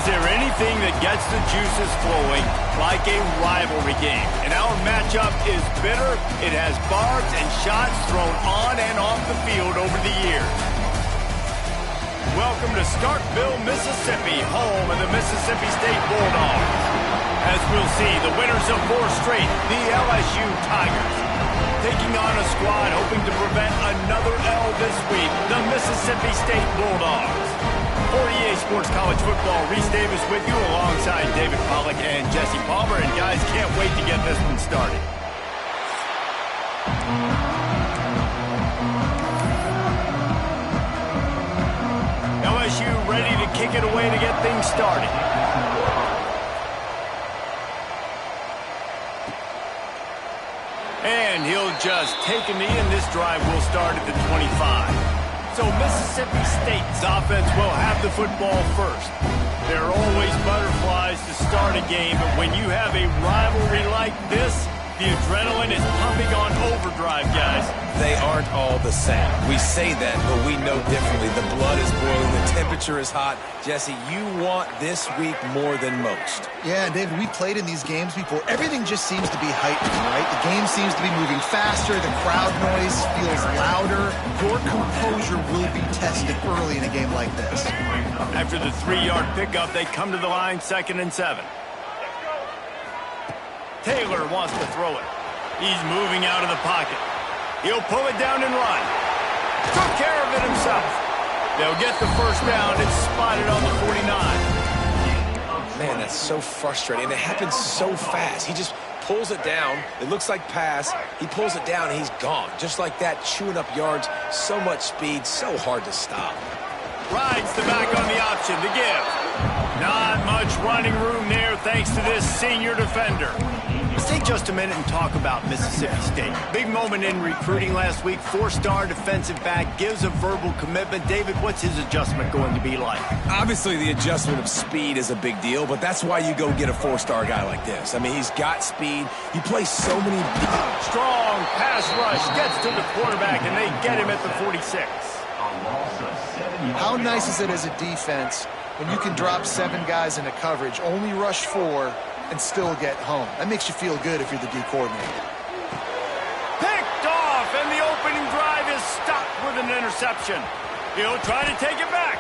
Is there anything that gets the juices flowing like a rivalry game? And our matchup is bitter. It has barbs and shots thrown on and off the field over the years. Welcome to Starkville, Mississippi, home of the Mississippi State Bulldogs. As we'll see, the winners of 4 straight, the LSU Tigers, taking on a squad hoping to prevent another L this week, the Mississippi State Bulldogs. For EA Sports College Football, Reese Davis with you alongside David Pollack and Jesse Palmer. And guys, can't wait to get this one started. LSU ready to kick it away to get things started. And he'll just take a knee, and this drive will start at the 25. So Mississippi State's offense will have the football first. There are always butterflies to start a game, but when you have a rivalry like this, the adrenaline is pumping on overdrive, guys. They aren't all the same. We say that, but we know differently. The blood is boiling. The temperature is hot. Jesse, you want this week more than most. Yeah, David, we played in these games before. Everything just seems to be heightened, right? The game seems to be moving faster. The crowd noise feels louder. Your composure will be tested early in a game like this. After the 3-yard pickup, they come to the line, 2nd and 7. Taylor wants to throw it. He's moving out of the pocket. He'll pull it down and run. Took care of it himself. They'll get the first down. It's spotted on the 49. Man, that's so frustrating. It happens so fast. He just pulls it down. It looks like pass. He pulls it down, and he's gone. Just like that, chewing up yards. So much speed, so hard to stop. Rides the back on the option to give. Not much running room there thanks to this senior defender. Let's take just a minute and talk about Mississippi State. Big moment in recruiting last week. 4-star defensive back gives a verbal commitment. David, what's his adjustment going to be like? Obviously, the adjustment of speed is a big deal, but that's why you go get a 4-star guy like this. I mean, he's got speed. He plays so many... Strong pass rush gets to the quarterback, and they get him at the 46. How nice is it as a defense when you can drop 7 guys into coverage, only rush 4, and still get home? That makes you feel good if you're the D coordinator. Picked off, and the opening drive is stopped with an interception. He'll try to take it back.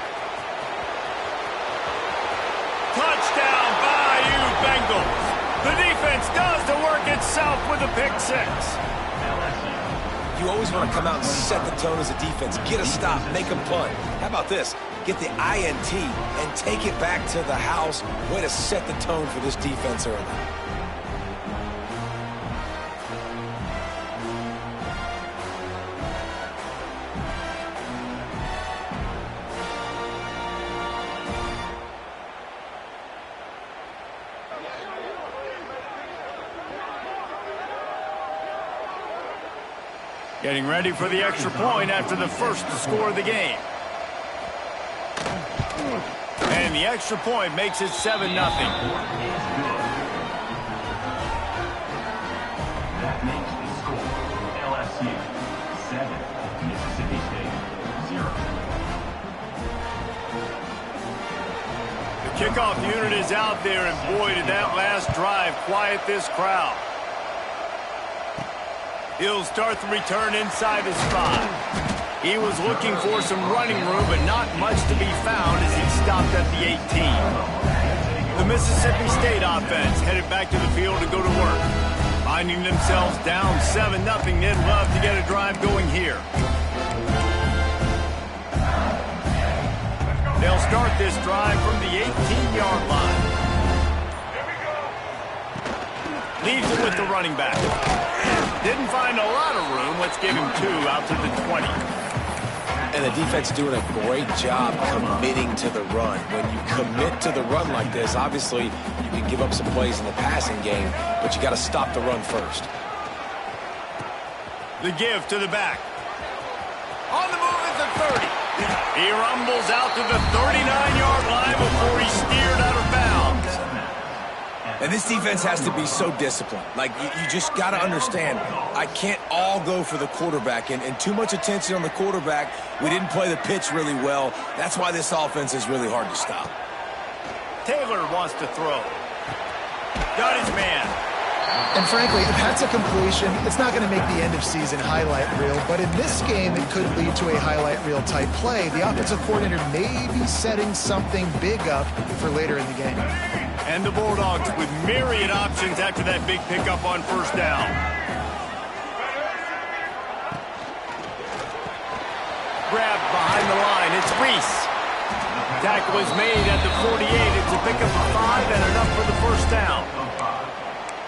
Touchdown, Bayou Bengals. The defense does the work itself with a pick 6. You always want to come out and set the tone as a defense. Get a stop, make a punt. How about this? Get the INT and take it back to the house. Way to set the tone for this defense early. Getting ready for the extra point after the first to score the game. And the extra point makes it 7-0. That makes the score LSU 7, Mississippi State 0. The kickoff unit is out there, and boy, did that last drive quiet this crowd. He'll start the return inside his 5. He was looking for some running room, but not much to be found as he stopped at the 18. The Mississippi State offense headed back to the field to go to work. Finding themselves down 7-0, they'd love to get a drive going here. They'll start this drive from the 18-yard line. Leaves it with the running back. Didn't find a lot of room. Let's give him 2 out to the 20. And the defense doing a great job committing to the run. When you commit to the run like this, obviously you can give up some plays in the passing game, but you got to stop the run first. The give to the back. On the move at the 30. He rumbles out to the 39-yard line before he's steered out of bounds. And this defense has to be so disciplined. Like, you just got to understand, I can't all go for the quarterback. And too much attention on the quarterback. We didn't play the pitch really well. That's why this offense is really hard to stop. Taylor wants to throw. Got his man. And frankly, if that's a completion, it's not going to make the end-of-season highlight reel. But in this game, it could lead to a highlight reel type play. The offensive coordinator may be setting something big up for later in the game. And the Bulldogs with myriad options after that big pickup on first down. Grabbed behind the line. It's Reese. Tackle is made at the 48. It's a pickup of 5 and enough for the first down.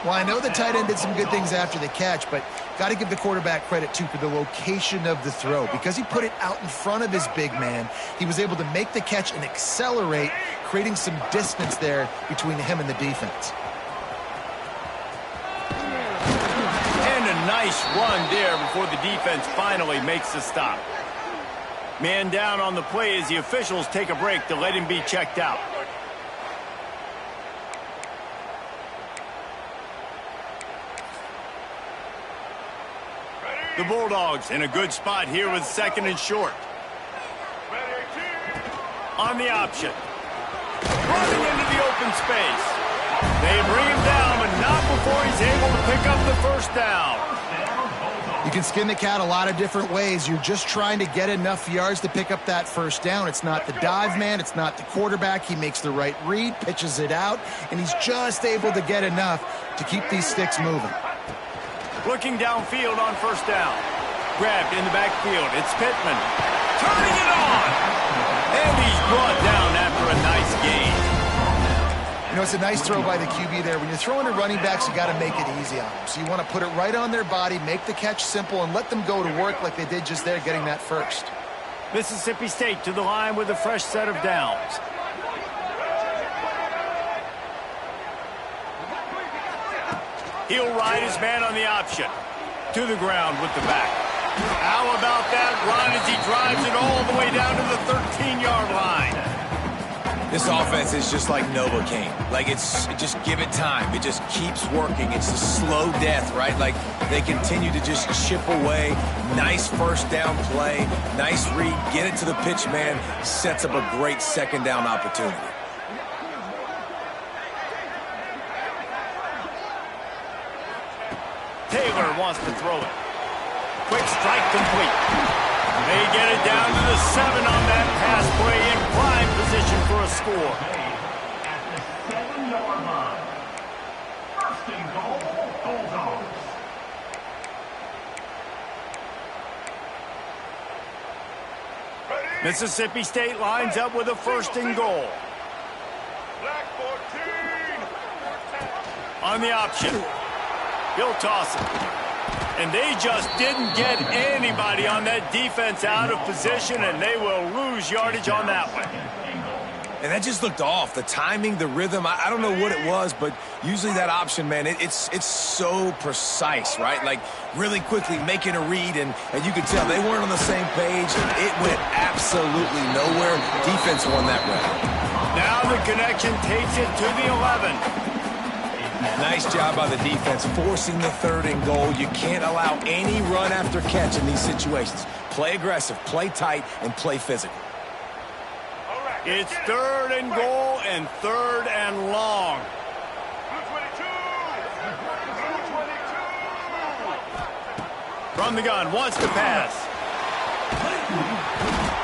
Well, I know the tight end did some good things after the catch, but got to give the quarterback credit, too, for the location of the throw. Because he put it out in front of his big man, he was able to make the catch and accelerate, creating some distance there between him and the defense. And a nice run there before the defense finally makes the stop. Man down on the play as the officials take a break to let him be checked out. The Bulldogs in a good spot here with 2nd and short. On the option. Running into the open space. They bring him down, but not before he's able to pick up the first down. You can skin the cat a lot of different ways. You're just trying to get enough yards to pick up that first down. It's not the dive man. It's not the quarterback. He makes the right read, pitches it out, and he's just able to get enough to keep these sticks moving. Looking downfield on first down. Grabbed in the backfield. It's Pittman. Turning it on. And he's brought down after a nice gain. You know, it's a nice throw by the QB there. When you're throwing to running backs, you got to make it easy on them. So you want to put it right on their body, make the catch simple, and let them go to work like they did just there, getting that first. Mississippi State to the line with a fresh set of downs. He'll ride his man on the option. To the ground with the back. How about that run as he drives it all the way down to the 13-yard line? This offense is just like Novocaine. Like, just give it time. It just keeps working. It's a slow death, right? Like, they continue to just chip away. Nice first down play. Nice read. Get it to the pitch man. Sets up a great second down opportunity. Taylor wants to throw it. Quick strike complete. They get it down to the 7 on that pass play in prime position for a score. At the 7-yard line. 1st and goal, Bulldogs. Mississippi State lines up with a 1st and goal. Black 14. On the option. He'll toss it. And they just didn't get anybody on that defense out of position, and they will lose yardage on that one. And that just looked off. The timing, the rhythm, I don't know what it was, but usually that option, man, it's so precise, right? Like, really quickly making a read, and you could tell they weren't on the same page. It went absolutely nowhere. Defense won that round. Now the connection takes it to the 11. Nice job by the defense, forcing the 3rd and goal. You can't allow any run after catch in these situations. Play aggressive, play tight, and play physical. It's 3rd and goal and 3rd and long. From the gun, wants to pass.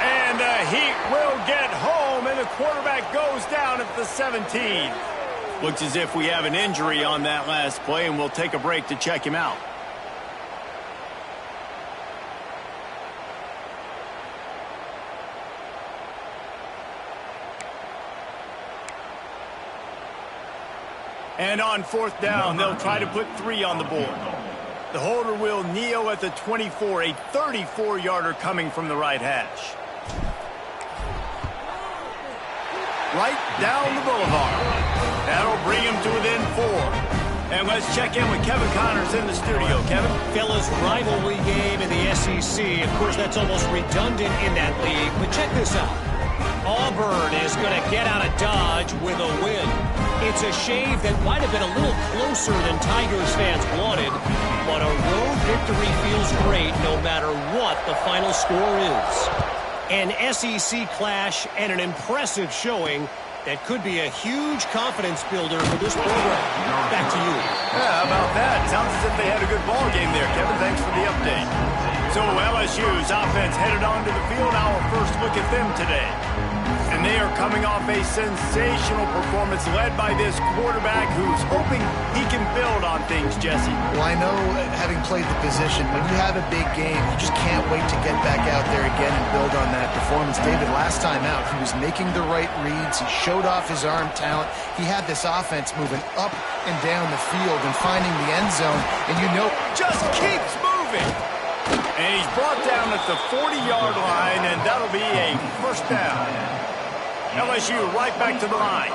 And the Heat will get home, and the quarterback goes down at the 17. Looks as if we have an injury on that last play, and we'll take a break to check him out. And on 4th down, they'll try to put 3 on the board. The holder will kneel at the 24, a 34-yarder coming from the right hash. Right down the boulevard. That'll bring him to within 4. And let's check in with Kevin Connors in the studio. Kevin? Fellas, rivalry game in the SEC. Of course, that's almost redundant in that league. But check this out. Auburn is going to get out of Dodge with a win. It's a shave that might have been a little closer than Tigers fans wanted, but a road victory feels great no matter what the final score is. An SEC clash and an impressive showing That could be a huge confidence builder for this program. Back to you. Yeah, how about that? Sounds as if they had a good ball game there, Kevin. Thanks for the update. So LSU's offense headed onto the field. Our first look at them today. And they are coming off a sensational performance led by this quarterback who's hoping he can build on things, Jesse. Well, I know, having played the position, when you have a big game, you just can't wait to get back out there again and build on that performance. David, last time out, he was making the right reads. He showed off his arm talent. He had this offense moving up and down the field and finding the end zone. And you know, just keeps moving. And he's brought down at the 40-yard line, and that'll be a first down. LSU right back to the line.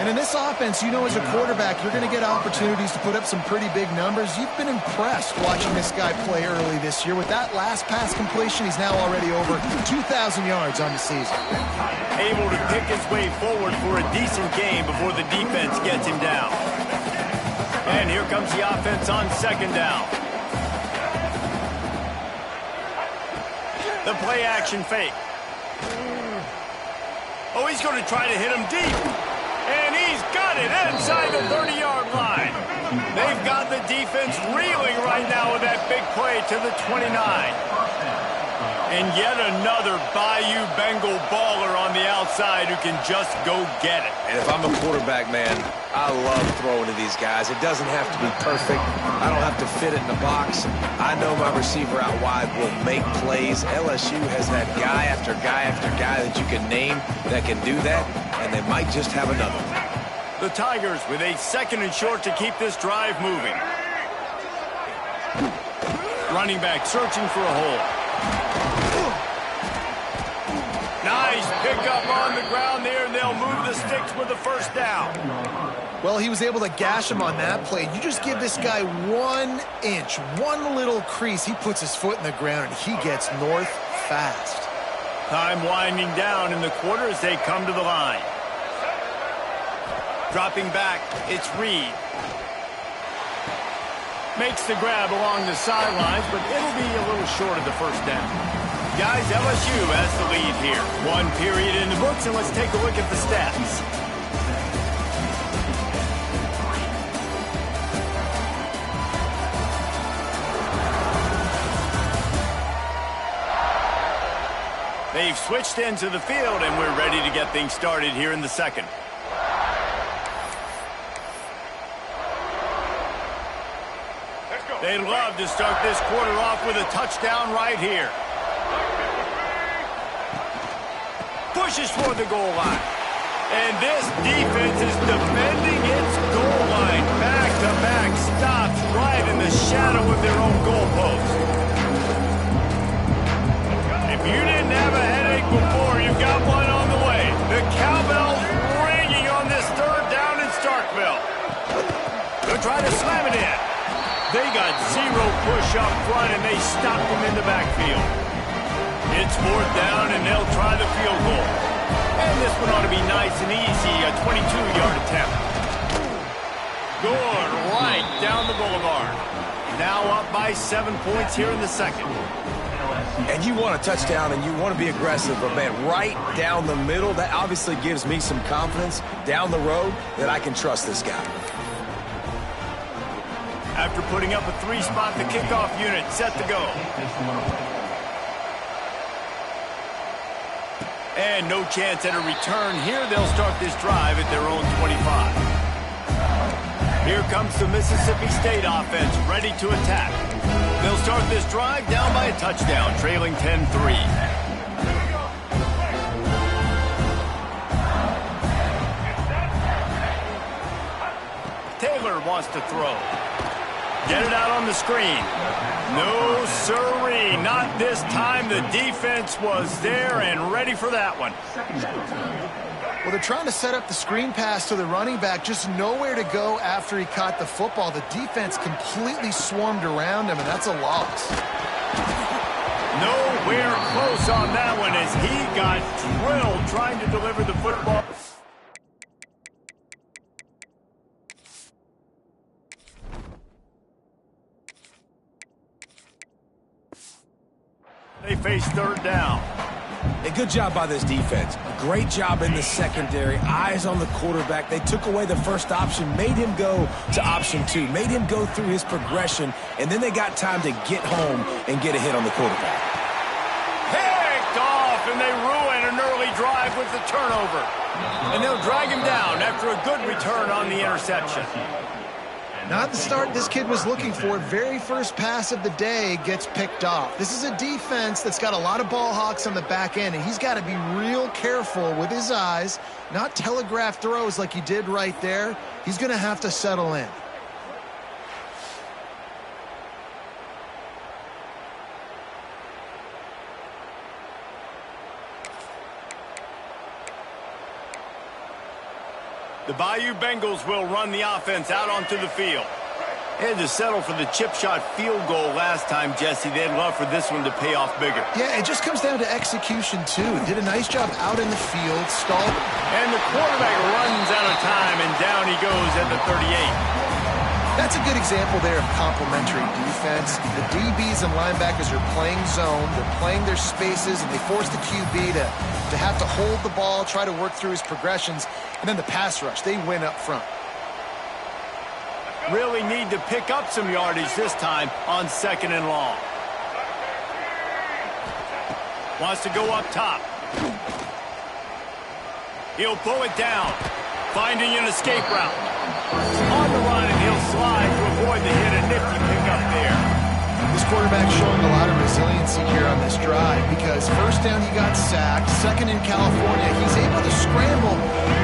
And in this offense, you know, as a quarterback, you're going to get opportunities to put up some pretty big numbers. You've been impressed watching this guy play early this year. With that last pass completion, he's now already over 2,000 yards on the season. Able to pick his way forward for a decent game before the defense gets him down. And here comes the offense on second down. The play action fake. Oh, he's going to try to hit him deep. And he's got it inside the 30-yard line. They've got the defense reeling right now with that big play to the 29. And yet another Bayou Bengal baller on the outside who can just go get it. And if I'm a quarterback, man, I love throwing to these guys. It doesn't have to be perfect. I don't have to fit it in the box. I know my receiver out wide will make plays. LSU has had guy after guy after guy that you can name that can do that, and they might just have another one. The Tigers with a second and short to keep this drive moving. Running back searching for a hole. Nice pickup on the ground there, and they'll move the sticks with the first down. Well, he was able to gash him on that play. You just give this guy 1 inch, one little crease. He puts his foot in the ground, and he gets north fast. Time winding down in the quarter as they come to the line. Dropping back, it's Reed. Makes the grab along the sidelines, but it'll be a little short of the first down. Guys, LSU has the lead here. 1 period in the books, and let's take a look at the stats. They've switched into the field, and we're ready to get things started here in the second. They'd love to start this quarter off with a touchdown right here. Pushes for the goal line. And this defense is defending its goal line. Back-to-back stops right in the shadow of their own goalpost. If you didn't have a headache before, you've got one on the way. The cowbell's ringing on this third down in Starkville. They'll try to slam it in. They got zero push up front, and they stopped him in the backfield. It's fourth down, and they'll try the field goal. And this one ought to be nice and easy, a 22-yard attempt. Good, right down the boulevard. Now up by 7 points here in the second. And you want a touchdown, and you want to be aggressive, but, man, right down the middle, that obviously gives me some confidence down the road that I can trust this guy. After putting up a 3-spot, the kickoff unit set to go. And no chance at a return here. They'll start this drive at their own 25. Here comes the Mississippi State offense, ready to attack. They'll start this drive down by a touchdown, trailing 10-3. Taylor wants to throw. Get it out on the screen. No, sirree. Not this time. The defense was there and ready for that one. Well, they're trying to set up the screen pass to the running back. Just nowhere to go after he caught the football. The defense completely swarmed around him, and that's a loss. Nowhere close on that one as he got drilled trying to deliver the football. They face third down. A good job by this defense. Great job in the secondary. Eyes on the quarterback. They took away the first option, made him go to option 2, made him go through his progression, and then they got time to get home and get a hit on the quarterback. Picked off, and they ruin an early drive with the turnover. And they'll drag him down after a good return on the interception. Not the start this kid was looking for. Very first pass of the day gets picked off. This is a defense that's got a lot of ball hawks on the back end, and he's got to be real careful with his eyes, not telegraph throws like he did right there. He's going to have to settle in. The Bayou Bengals will run the offense out onto the field. They had to settle for the chip shot field goal last time, Jesse. They'd love for this one to pay off bigger. Yeah, it just comes down to execution, too. Did a nice job out in the field, stalled. And the quarterback runs out of time, and down he goes at the 38. That's a good example there of complementary defense. The DBs and linebackers are playing zone. They're playing their spaces, and they force the QB to have to hold the ball, try to work through his progressions. And then the pass rush, they win up front. Really need to pick up some yardage this time on 2nd and long. Wants to go up top. He'll pull it down, finding an escape route. On the run, and he'll slide to avoid the hit. A nifty pickup there. This quarterback showing a lot of resiliency here on this drive because first down he got sacked, second in California. He's able to scramble.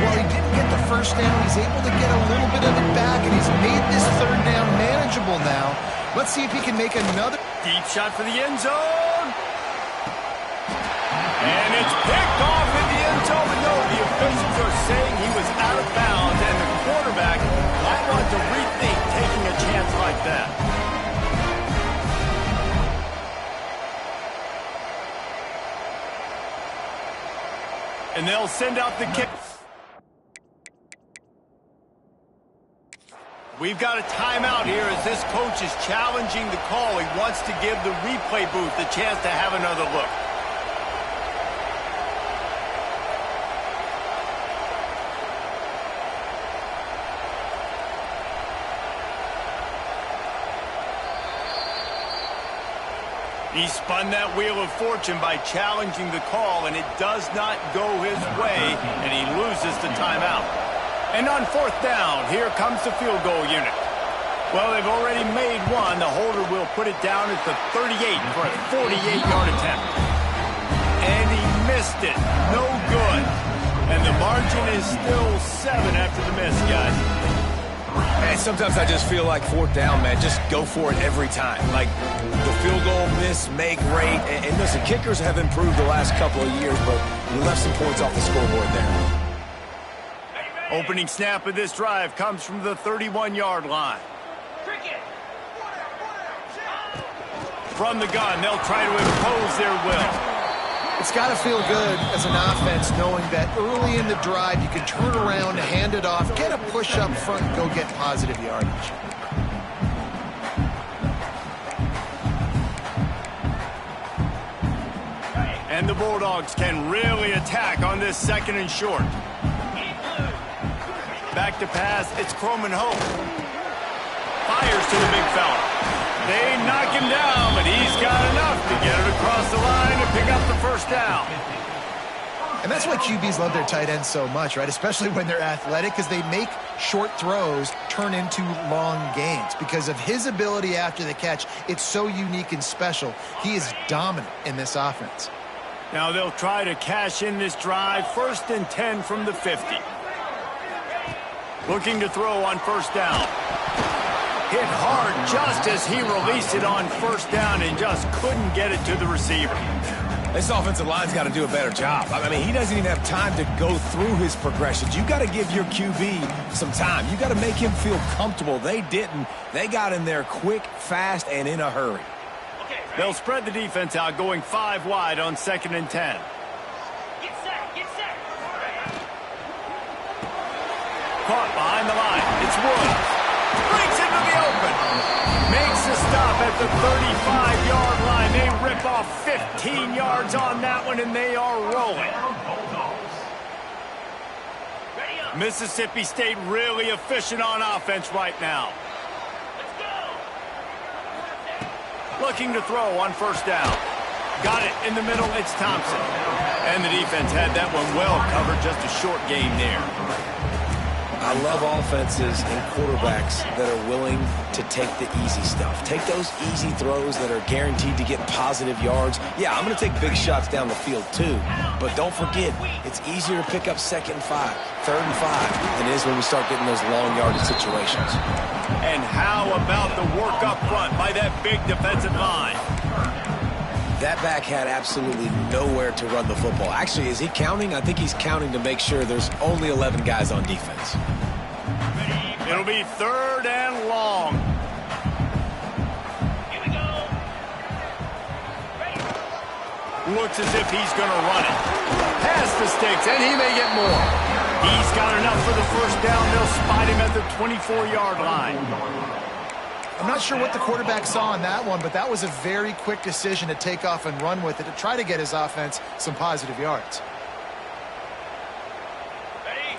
While he didn't get the first down, he's able to get a little bit of it back, and he's made this 3rd down manageable now. Let's see if he can make another. Deep shot for the end zone. And it's picked off in the end zone. But no, the officials are saying he was out of bounds, and the quarterback might want to rethink taking a chance like that. And they'll send out the kick. We've got a timeout here as this coach is challenging the call. He wants to give the replay booth a chance to have another look. He spun that wheel of fortune by challenging the call, and it does not go his way, and he loses the timeout. And on 4th down, here comes the field goal unit. Well, they've already made one. The holder will put it down at the 38 for a 48-yard attempt. And he missed it. No good. And the margin is still 7 after the miss, guys. Man, sometimes I just feel like 4th down, man. Just go for it every time. Like the field goal miss, make rate. And listen, kickers have improved the last couple of years, but we left some points off the scoreboard there. Opening snap of this drive comes from the 31-yard line. From the gun, they'll try to impose their will. It's got to feel good as an offense knowing that early in the drive you can turn around, hand it off, get a push up front, and go get positive yardage. And the Bulldogs can really attack on this 2nd and short. Back to pass, it's Croman Hope. Fires to the big fella. They knock him down, but he's got enough to get it across the line to pick up the 1st down. And that's why QBs love their tight ends so much, right? Especially when they're athletic, because they make short throws turn into long gains. Because of his ability after the catch, it's so unique and special. He is dominant in this offense. Now they'll try to cash in this drive. 1st and 10 from the 50. Looking to throw on 1st down. Hit hard just as he released it on 1st down and just couldn't get it to the receiver. This offensive line's got to do a better job. I mean, he doesn't even have time to go through his progressions. You got to give your QB some time. You got to make him feel comfortable. They didn't. They got in there quick, fast, and in a hurry. They'll spread the defense out, going 5 wide on 2nd and 10. Get set, get set. Caught behind the line. It's Woods. Breaks into the open. Makes a stop at the 35-yard line. They rip off about 15 yards on that one, and they are rolling. Mississippi State really efficient on offense right now. Looking to throw on first down. Got it in the middle, it's Thompson. And the defense had that one well covered, just a short gain there. I love offenses and quarterbacks that are willing to take the easy stuff. Take those easy throws that are guaranteed to get positive yards. Yeah, I'm going to take big shots down the field too. But don't forget, it's easier to pick up 2nd and 5, 3rd and 5 than it is when we start getting those long yardage situations. And how about the work up front by that big defensive line? That back had absolutely nowhere to run the football. Actually, is he counting? I think he's counting to make sure there's only 11 guys on defense. It'll be 3rd and long. Here we go. Looks as if he's going to run it. Past the sticks, and he may get more. He's got enough for the first down. They'll spot him at the 24-yard line. I'm not sure what the quarterback saw on that one, but that was a very quick decision to take off and run with it to try to get his offense some positive yards.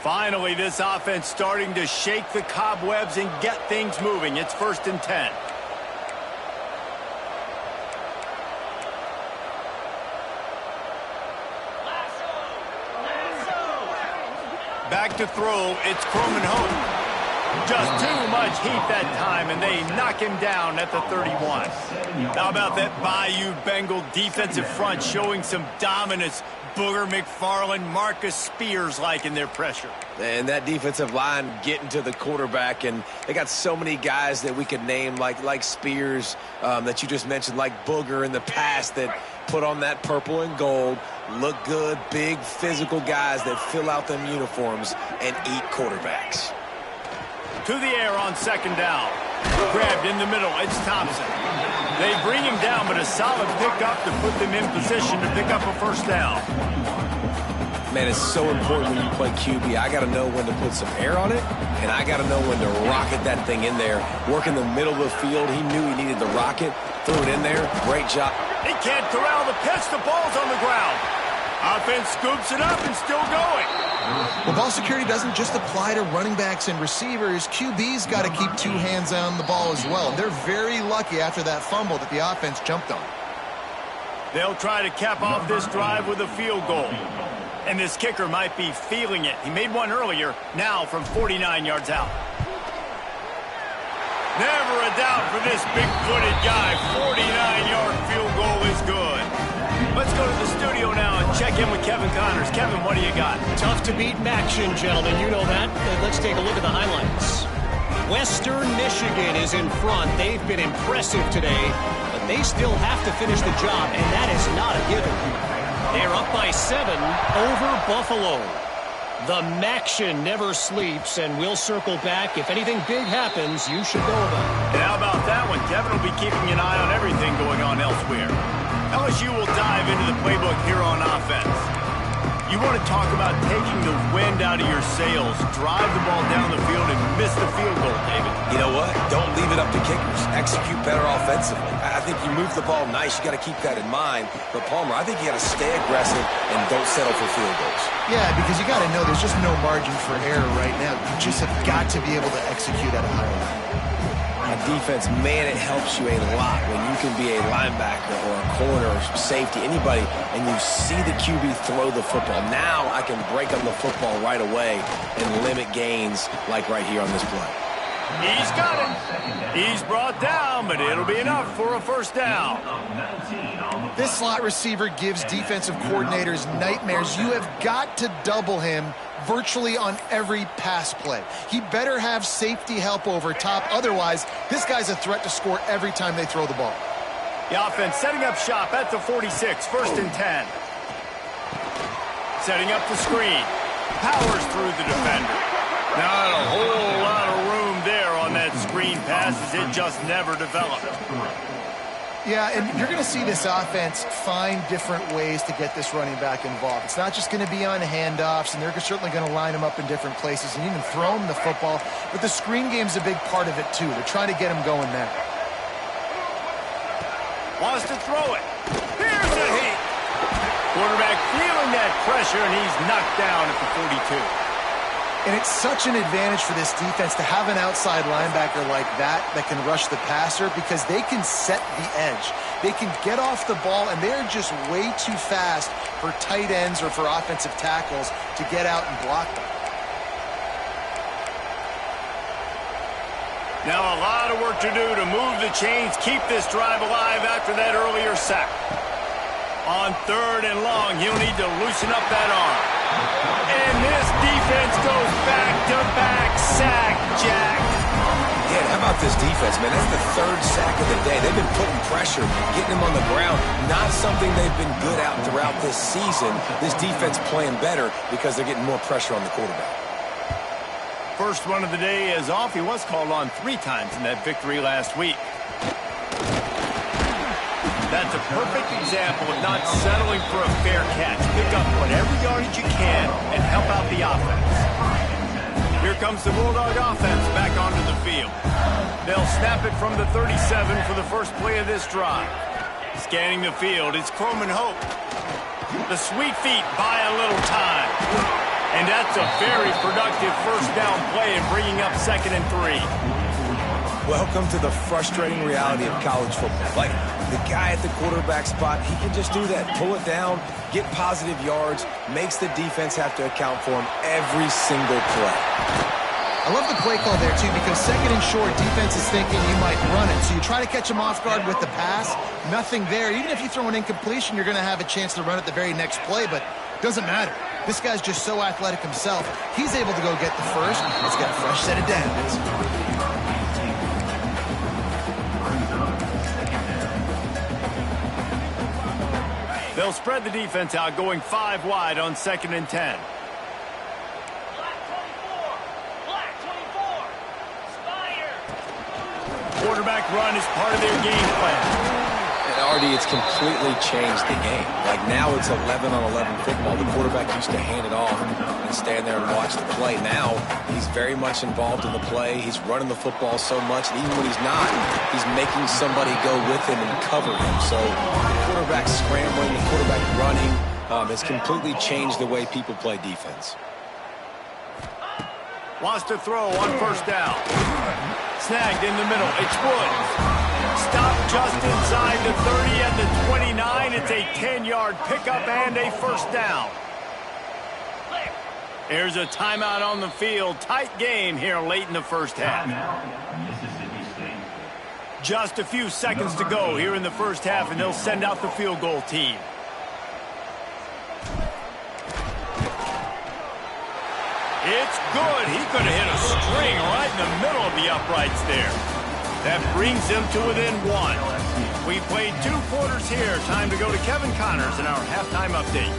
Finally, this offense starting to shake the cobwebs and get things moving. It's 1st and 10. Back to throw, it's Croman home. Just too much heat that time, and they knock him down at the 31. How about that Bayou Bengal defensive front showing some dominance? Booger McFarland, Marcus Spears-like in their pressure. And that defensive line getting to the quarterback, and they got so many guys that we could name like Spears that you just mentioned, like Booger in the past, that put on that purple and gold, look good, big physical guys that fill out them uniforms and eat quarterbacks. To the air on 2nd down. Grabbed in the middle, it's Thompson. They bring him down, but a solid pickup to put them in position to pick up a first down. Man, it's so important when you play QB. I got to know when to put some air on it, and I got to know when to rocket that thing in there. Work in the middle of the field. He knew he needed the rocket. Threw it in there. Great job. He can't corral the pitch. The ball's on the ground. Offense scoops it up and still going. Well, ball security doesn't just apply to running backs and receivers. QB's got to keep 2 hands on the ball as well. They're very lucky after that fumble that the offense jumped on. They'll try to cap off this drive with a field goal. And this kicker might be feeling it. He made one earlier, now from 49 yards out. Never a doubt for this big-footed guy. 49-yard field goal is good. Let's go to the studio now and check in with Kevin Connors. Kevin, what do you got? Tough to beat in action, gentlemen. You know that. Let's take a look at the highlights. Western Michigan is in front. They've been impressive today, but they still have to finish the job, and that is not a given. They're up by 7 over Buffalo. The Maction never sleeps, and we'll circle back. If anything big happens, you should know about it. And how about that one? Kevin will be keeping an eye on everything going on elsewhere. LSU will dive into the playbook here on offense. You want to talk about taking the wind out of your sails, drive the ball down the field and miss the field goal, David. You know what? Don't leave it up to kickers. Execute better offensively. I think you move the ball nice. You got to keep that in mind. But, Palmer, I think you got to stay aggressive and don't settle for field goals. Yeah, because you got to know there's just no margin for error right now. You just have got to be able to execute at a high level. A defense, man, it helps you a lot when you can be a linebacker or a corner or safety, anybody, and you see the QB throw the football. Now I can break on the football right away and limit gains like right here on this play. He's got it. He's brought down, but it'll be enough for a first down. This slot receiver gives defensive coordinators nightmares. You have got to double him virtually on every pass play. He better have safety help over top. Otherwise, this guy's a threat to score every time they throw the ball. The offense setting up shop at the 46, 1st and 10. Setting up the screen. Powers through the defender. Not a whole lot of room there on that screen pass as it just never developed. Yeah, and you're going to see this offense find different ways to get this running back involved. It's not just going to be on handoffs, and they're certainly going to line him up in different places and even throw him the football. But the screen game's a big part of it, too. They're trying to get him going there. Wants to throw it. Here's feeling that pressure, and he's knocked down at the 42. And it's such an advantage for this defense to have an outside linebacker like that can rush the passer because they can set the edge. They can get off the ball, and they're just way too fast for tight ends or for offensive tackles to get out and block them. Now a lot of work to do to move the chains, keep this drive alive after that earlier sack. On 3rd and long, he'll need to loosen up that arm. And this defense goes back-to-back sack, Jack. Yeah, how about this defense, man? That's the 3rd sack of the day. They've been putting pressure, getting him on the ground. Not something they've been good at throughout this season. This defense playing better because they're getting more pressure on the quarterback. First run of the day is off. He was called on 3 times in that victory last week. That's a perfect example of not settling for a fair catch. Pick up whatever yardage you can and help out the offense. Here comes the Bulldog offense back onto the field. They'll snap it from the 37 for the first play of this drive. Scanning the field, it's Croman Hope. The sweet feet buy a little time. And that's a very productive first down play in bringing up 2nd and 3. Welcome to the frustrating reality of college football. Like, the guy at the quarterback spot, he can just do that. Pull it down, get positive yards, makes the defense have to account for him every single play. I love the play call there, too, because 2nd and short, defense is thinking you might run it. So you try to catch him off guard with the pass, nothing there. Even if you throw an incompletion, you're going to have a chance to run it the very next play, but it doesn't matter. This guy's just so athletic himself. He's able to go get the first. Let's get a fresh set of downs. They'll spread the defense out, going 5 wide on 2nd and 10. Black 24. Spider. Quarterback run is part of their game plan. And Artie, it's completely changed the game. Like, now it's 11-on-11 football. The quarterback used to hand it off and stand there and watch the play. Now he's very much involved in the play. He's running the football so much, and even when he's not, he's making somebody go with him and cover him. So the quarterback scrambling, the quarterback running has completely changed the way people play defense. Wants to throw on 1st down. Snagged in the middle. It's Woods. Stopped just inside the 30 at the 29. It's a 10-yard pickup and a 1st down. There's a timeout on the field. Tight game here late in the first half. Just a few seconds to go here in the first half, and they'll send out the field goal team. It's good. He could have hit a string right in the middle of the uprights there. That brings him to within 1. We played 2 quarters here. Time to go to Kevin Connors in our halftime update.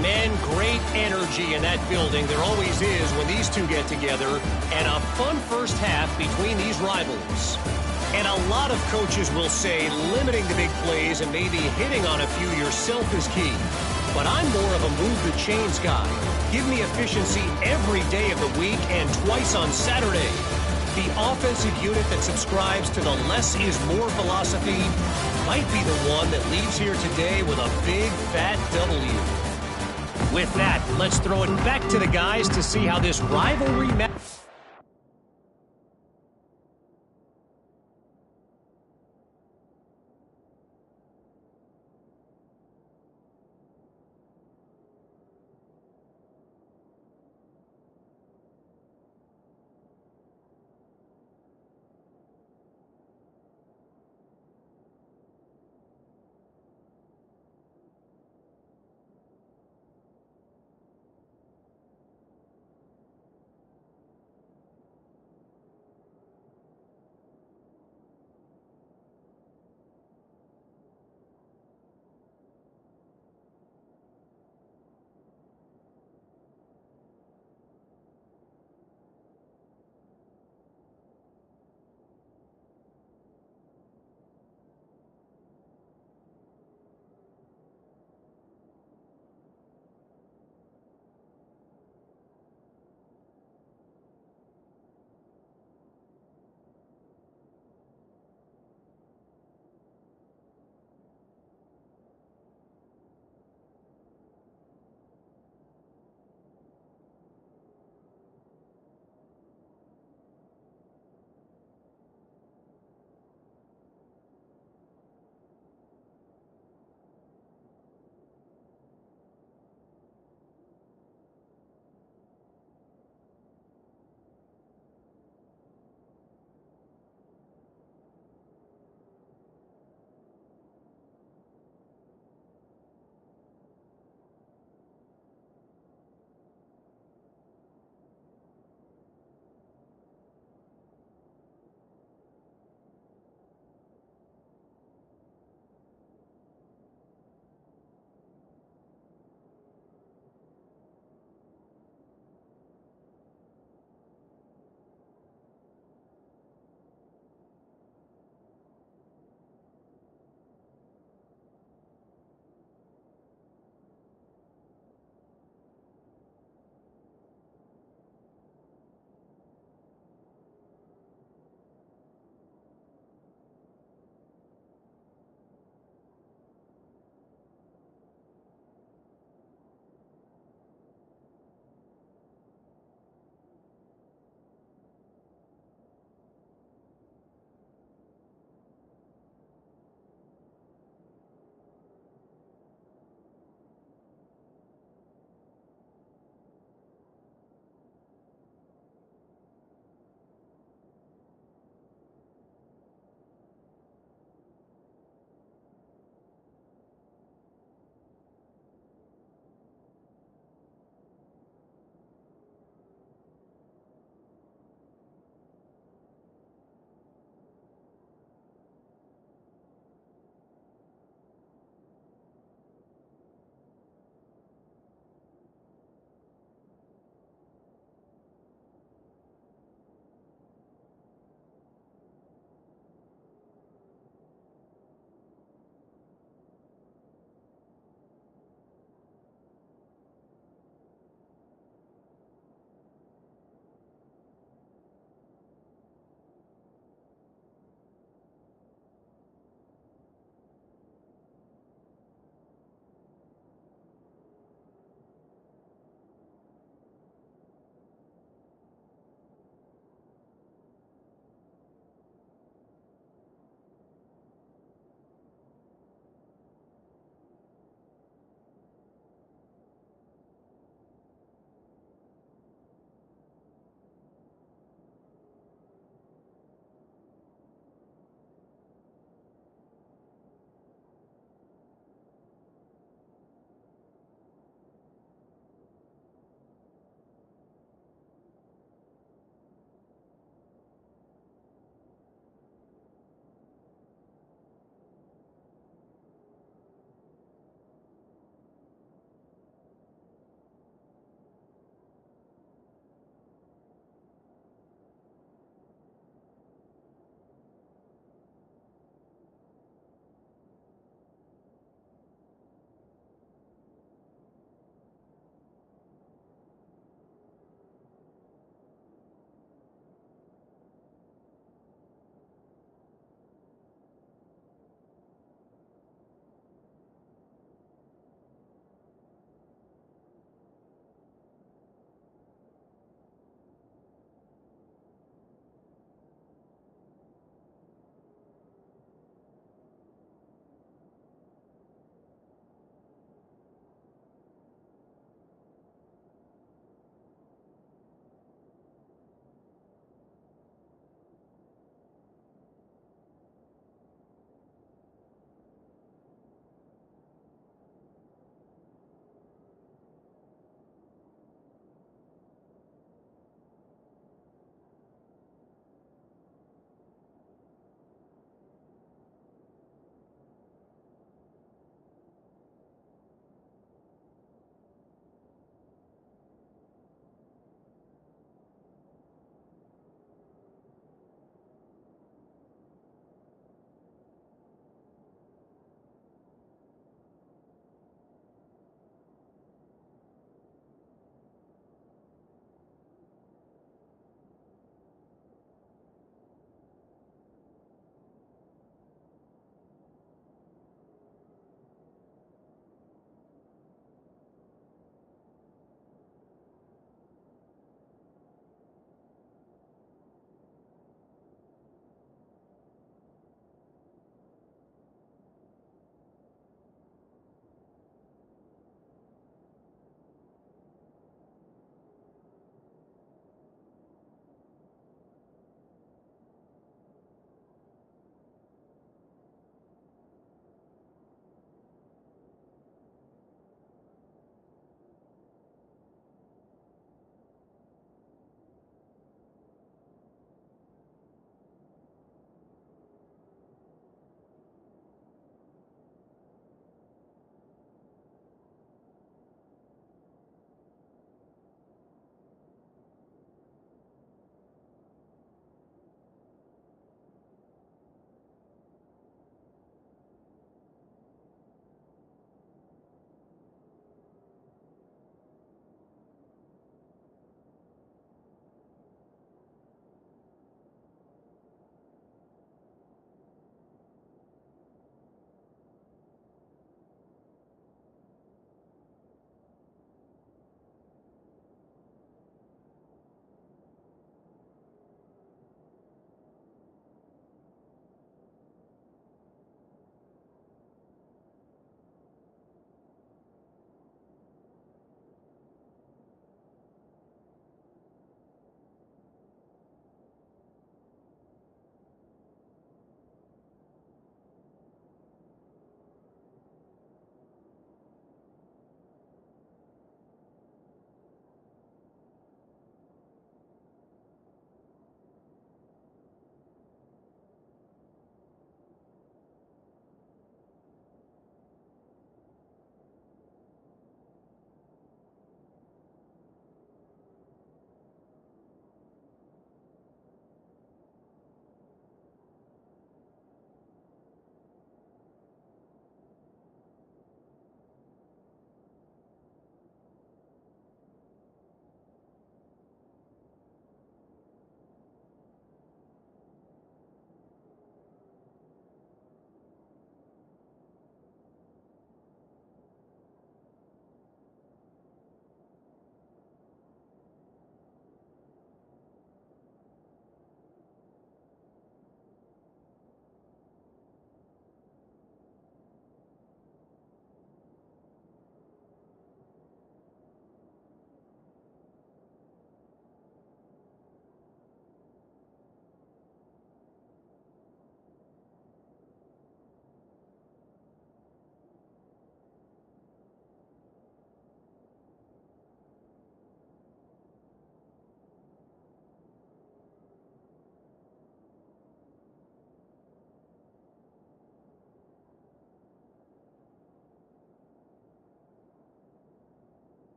Men, great energy in that building. There always is when these two get together. And a fun first half between these rivals. And a lot of coaches will say limiting the big plays and maybe hitting on a few yourself is key. But I'm more of a move the chains guy. Give me efficiency every day of the week and twice on Saturday. The offensive unit that subscribes to the less is more philosophy might be the one that leaves here today with a big fat W. With that, let's throw it back to the guys to see how this rivalry match.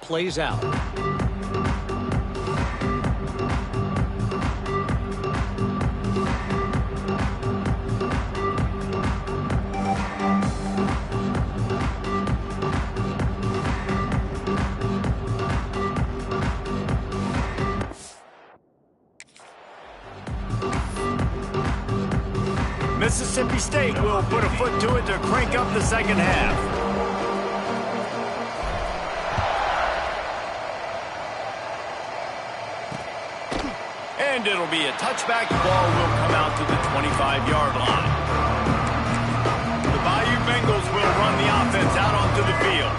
plays out. Mississippi State will put a foot to it to crank up the second half. And it'll be a touchback. The ball will come out to the 25-yard line. The Bayou Bengals will run the offense out onto the field.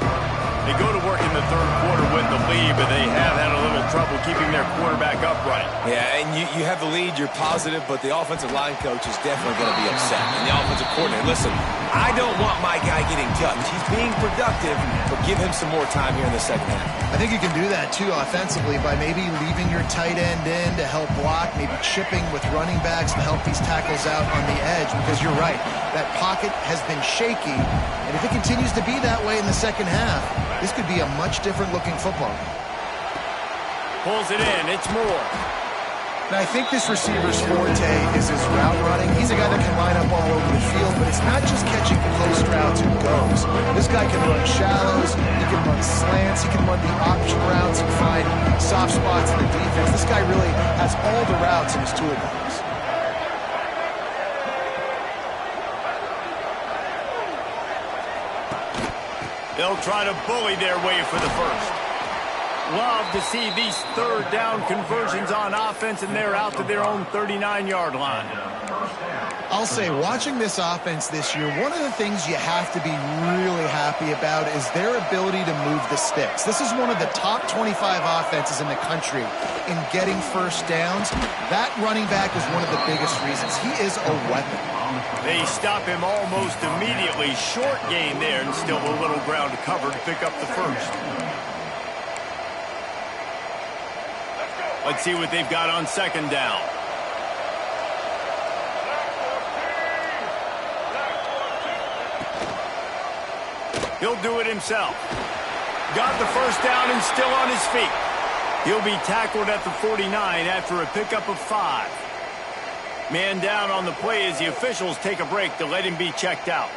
They go to work in the third quarter with the lead, but they have had a little trouble keeping their quarterback upright. Yeah, and you have the lead, you're positive, but the offensive line coach is definitely going to be upset. And the offensive coordinator, listen, I don't want my guy getting touched. He's being productive, but give him some more time here in the second half. I think you can do that, too, offensively, by maybe leaving your tight end in to help block, maybe chipping with running backs to help these tackles out on the edge, because you're right, that pocket has been shaky, and if it continues to be that way in the second half, this could be a much different-looking football. Pulls it in. It's Moore. Now, I think this receiver's forte is his route running. He's a guy that can line up all over the field, but it's not just catching post routes and goes. This guy can run shallows, he can run slants, he can run the option routes and find soft spots in the defense. This guy really has all the routes in his toolbox. They'll try to bully their way for the first. Love to see these third down conversions on offense, and they're out to their own 39-yard line. I'll say, watching this offense this year, one of the things you have to be really happy about is their ability to move the sticks. This is one of the top 25 offenses in the country in getting first downs. That running back is one of the biggest reasons. He is a weapon. They stop him almost immediately. Short gain there, and still a little ground to cover to pick up the first. Let's see what they've got on second down. He'll do it himself. Got the first down and still on his feet. He'll be tackled at the 49 after a pickup of 5. Man down on the play as the officials take a break to let him be checked out.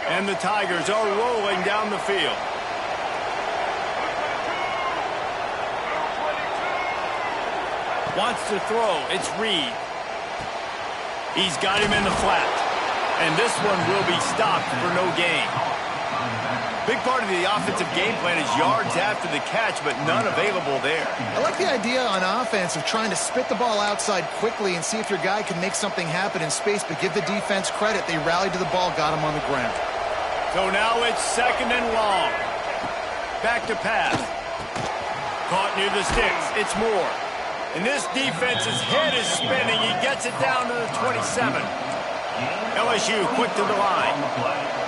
And the Tigers are rolling down the field. Wants to throw. It's Reed. He's got him in the flat. And this one will be stopped for no gain. Big part of the offensive game plan is yards after the catch, but none available there. I like the idea on offense of trying to spit the ball outside quickly and see if your guy can make something happen in space, but give the defense credit. They rallied to the ball, got him on the ground. So now it's second and long. Back to pass. Caught near the sticks. It's Moore. And this defense's head is spinning. He gets it down to the 27. LSU quick to the line.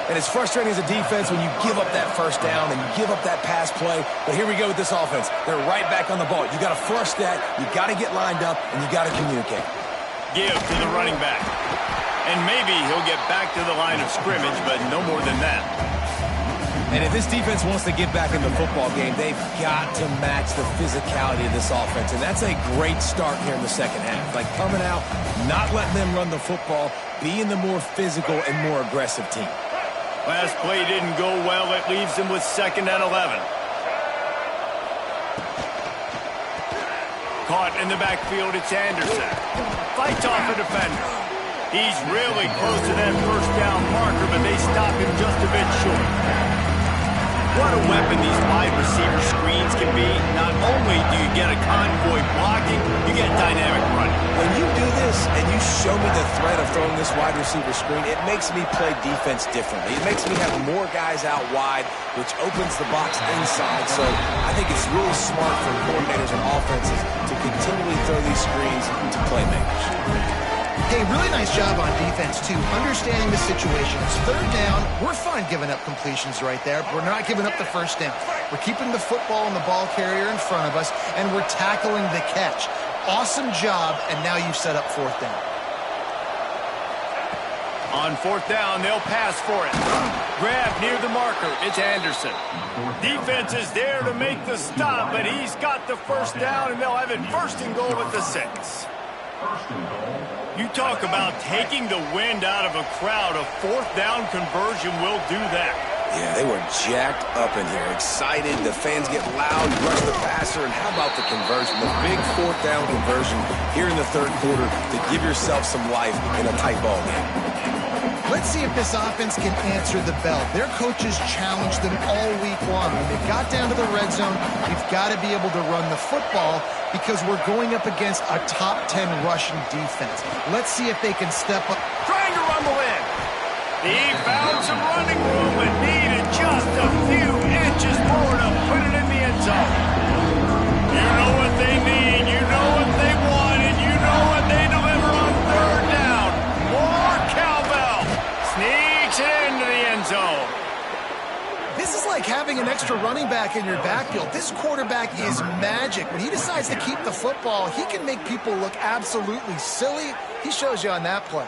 And it's frustrating as a defense when you give up that first down and you give up that pass play. But here we go with this offense. They're right back on the ball. You got to flush that. You got to get lined up, and you got to communicate. Give to the running back. And maybe he'll get back to the line of scrimmage, but no more than that. And if this defense wants to get back in the football game, they've got to match the physicality of this offense. And that's a great start here in the second half. Like coming out, not letting them run the football, being the more physical and more aggressive team. Last play didn't go well. It leaves them with second and 11. Caught in the backfield, it's Anderson. Fights off a defender. He's really close to that first down marker, but they stop him just a bit short. What a weapon these wide receiver screens can be. Not only do you get a convoy blocking, you get dynamic running. When you do this and you show me the threat of throwing this wide receiver screen, it makes me play defense differently. It makes me have more guys out wide, which opens the box inside. So I think it's really smart for coordinators and offenses to continually throw these screens to playmakers. Hey, really nice job on defense, too, understanding the situation. It's third down. We're fine giving up completions right there, but we're not giving up the first down. We're keeping the football and the ball carrier in front of us, and we're tackling the catch. Awesome job, and now you've set up fourth down. On fourth down, they'll pass for it. Grab near the marker. It's Anderson. Defense is there to make the stop, but he's got the first down, and they'll have it first and goal at the 6. You talk about taking the wind out of a crowd. A fourth down conversion will do that. Yeah, they were jacked up in here, excited. The fans get loud, rush the passer, and how about the conversion? The big fourth down conversion here in the third quarter to give yourself some life in a tight ball game. Let's see if this offense can answer the bell. Their coaches challenged them all week long. When they got down to the red zone, you've got to be able to run the football because we're going up against a top 10 rushing defense. Let's see if they can step up. Trying to rumble in. He found some running room and needed just a few inches more to put it in the end zone. You know what they need, you know what they want, and you know what they deliver on third down. More cowbell. Sneaks it into the end zone. This is like having an extra running back in your backfield. This quarterback is magic. When he decides to keep the football, he can make people look absolutely silly. He shows you on that play.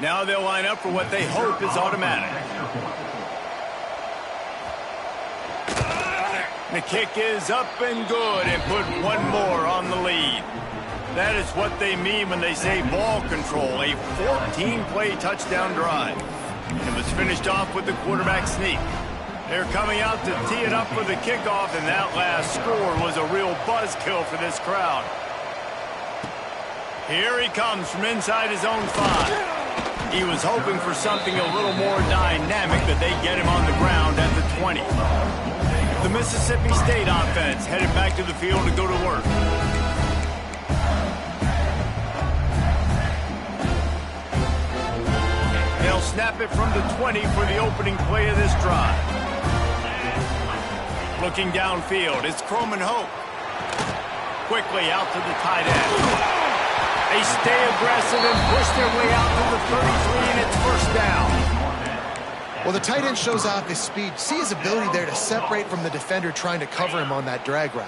Now they'll line up for what they hope is automatic. The kick is up and good and put one more on the lead. That is what they mean when they say ball control, a 14-play touchdown drive. And it was finished off with the quarterback sneak. They're coming out to tee it up for the kickoff, and that last score was a real buzzkill for this crowd. Here he comes from inside his own 5. He was hoping for something a little more dynamic, but they get him on the ground at the 20. The Mississippi State offense headed back to the field to go to work. They'll snap it from the 20 for the opening play of this drive. Looking downfield, it's Croman Hope. Quickly out to the tight end. They stay aggressive and push their way out to the 33, and it's first down. Well, the tight end shows off his speed. See his ability there to separate from the defender trying to cover him on that drag route.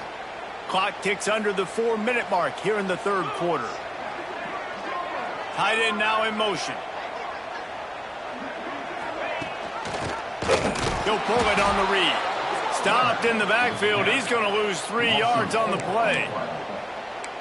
Clock ticks under the 4-minute mark here in the third quarter. Tight end now in motion. He'll pull it on the read. Stopped in the backfield. He's going to lose 3 yards on the play.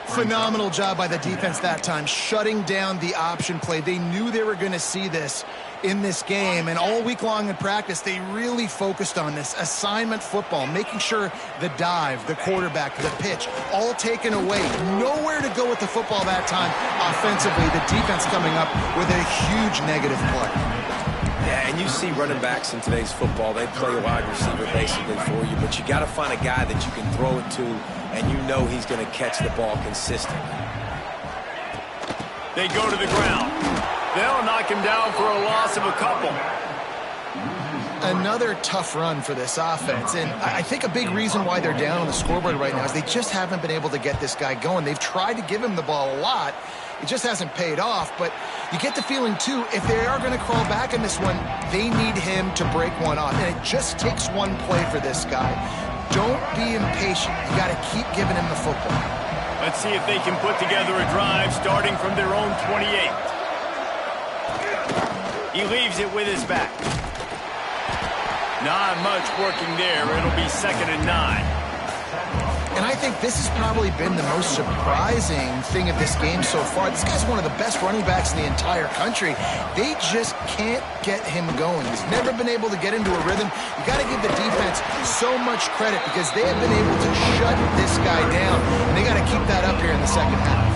Phenomenal job by the defense that time, shutting down the option play. They knew they were going to see this in this game, and all week long in practice, they really focused on this assignment football, making sure the dive, the quarterback, the pitch, all taken away. Nowhere to go with the football that time offensively. The defense coming up with a huge negative play. Yeah, and you see running backs in today's football, they play a wide receiver basically for you, but you got to find a guy that you can throw it to, and you know he's going to catch the ball consistently. They go to the ground. They'll knock him down for a loss of a couple. Another tough run for this offense, and I think a big reason why they're down on the scoreboard right now is they just haven't been able to get this guy going. They've tried to give him the ball a lot. It just hasn't paid off, but you get the feeling, too, if they are going to crawl back in this one, they need him to break one off, and it just takes one play for this guy. Don't be impatient. You got to keep giving him the football. Let's see if they can put together a drive starting from their own 28. He leaves it with his back. Not much working there. It'll be 2nd and 9. And I think this has probably been the most surprising thing of this game so far. This guy's one of the best running backs in the entire country. They just can't get him going. He's never been able to get into a rhythm. You got to give the defense so much credit because they have been able to shut this guy down. And they got to keep that up here in the second half.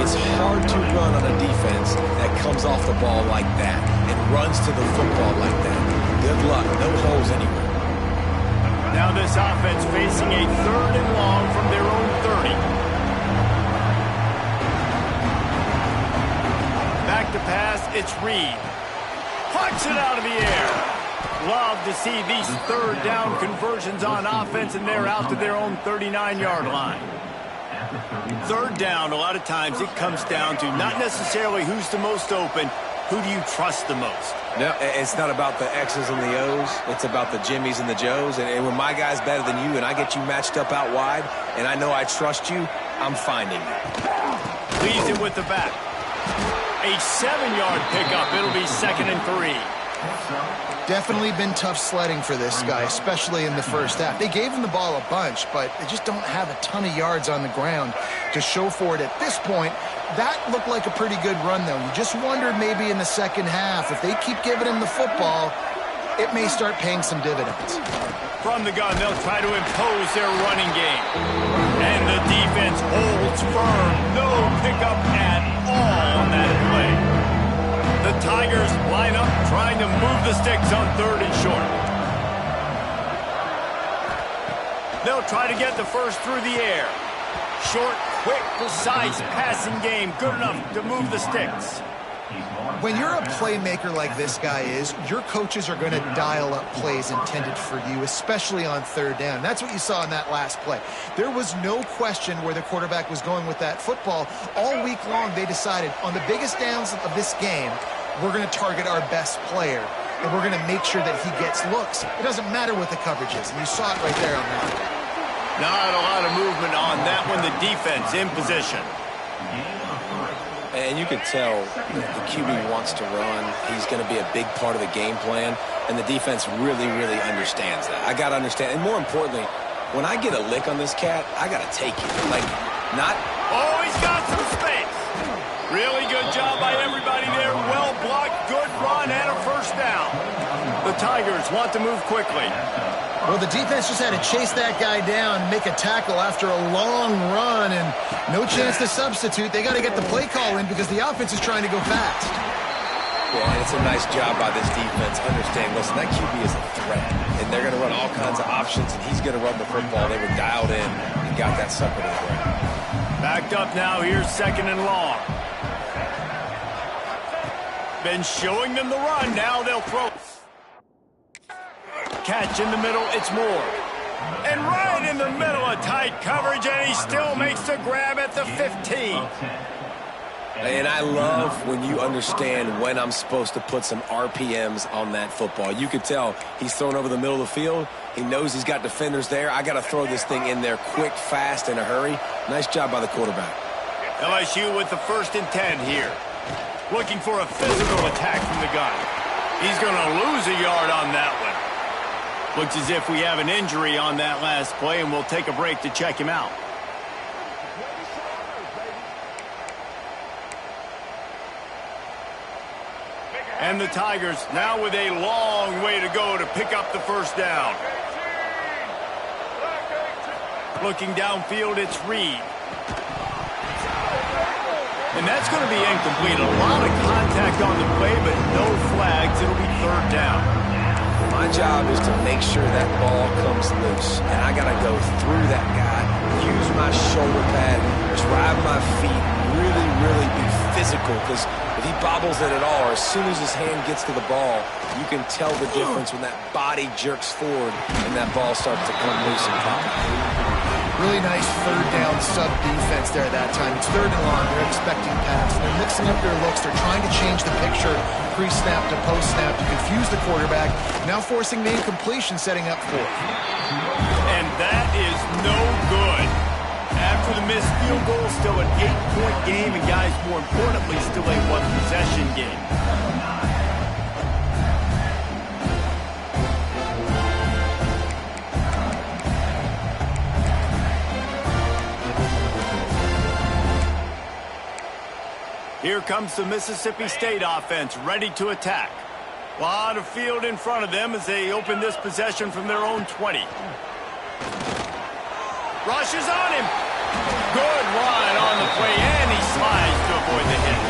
It's hard to run on a defense that comes off the ball like that and runs to the football like that. Good luck. No holes anywhere. Now this offense facing a 3rd and long from their own 30. Back to pass, it's Reed. Punch it out of the air. Love to see these 3rd down conversions on offense, and they're out to their own 39-yard line. Third down, a lot of times it comes down to not necessarily who's the most open, who do you trust the most? No, it's not about the X's and the O's. It's about the Jimmies and the Joes. And when my guy's better than you and I get you matched up out wide and I know I trust you, I'm finding you. Leaves it with the back. A 7-yard pickup. It'll be 2nd and 3. Definitely been tough sledding for this guy, especially in the first half. They gave him the ball a bunch, but they just don't have a ton of yards on the ground to show for it at this point. That looked like a pretty good run, though. You just wondered maybe in the second half, if they keep giving him the football, it may start paying some dividends. From the gun, they'll try to impose their running game. And the defense holds firm. No pickup at all on that play. The Tigers line up trying to move the sticks on 3rd and short. They'll try to get the first through the air. Short, quick, precise passing game. Good enough to move the sticks. When you're a playmaker like this guy is, your coaches are going to dial up plays intended for you, especially on 3rd down. That's what you saw in that last play. There was no question where the quarterback was going with that football. All week long, they decided on the biggest downs of this game, we're going to target our best player, and we're going to make sure that he gets looks. It doesn't matter what the coverage is, and you saw it right there on that. Not a lot of movement on that one. The defense in position. And you could tell the QB wants to run. He's going to be a big part of the game plan, and the defense really, really understands that. I got to understand. And more importantly, when I get a lick on this cat, I got to take it. Like, not... Oh, he's got some space. Really good job by everybody there. Well blocked, good run, and a first down. The Tigers want to move quickly. Well, the defense just had to chase that guy down and make a tackle after a long run, and no chance to substitute. They got to get the play call in because the offense is trying to go fast. Yeah, and it's a nice job by this defense. Understand, listen, that QB is a threat, and they're going to run all kinds of options, and he's going to run the football. They were dialed in and got that sucker to the ground. Backed up now. Here's 2nd and long. Been showing them the run. Now they'll throw. Catch in the middle, it's Moore. And right in the middle of tight coverage, and he still makes the grab at the 15. And I love when you understand when I'm supposed to put some RPMs on that football. You could tell he's thrown over the middle of the field. He knows he's got defenders there. I got to throw this thing in there quick, fast, in a hurry. Nice job by the quarterback. LSU with the 1st and 10 here. Looking for a physical attack from the gun. He's going to lose a yard on that one. Looks as if we have an injury on that last play, and we'll take a break to check him out. And the Tigers now with a long way to go to pick up the first down. Looking downfield, it's Reed. And that's going to be incomplete. A lot of contact on the play, but no flags. It'll be 3rd down. My job is to make sure that ball comes loose, and I got to go through that guy, use my shoulder pad, drive my feet, really, really be physical, because if he bobbles it at all, or as soon as his hand gets to the ball, you can tell the difference when that body jerks forward and that ball starts to come loose and pop. Really nice 3rd down sub defense there that time. It's 3rd and long. They're expecting pass. They're mixing up their looks. They're trying to change the picture pre-snap to post-snap to confuse the quarterback. Now forcing the incompletion, setting up 4th. And that is no good. After the missed field goal, still an 8-point game, and guys, more importantly, still a 1-possession game. Here comes the Mississippi State offense, ready to attack. A lot of field in front of them as they open this possession from their own 20. Rushes on him. Good run on the play, and he slides to avoid the hit.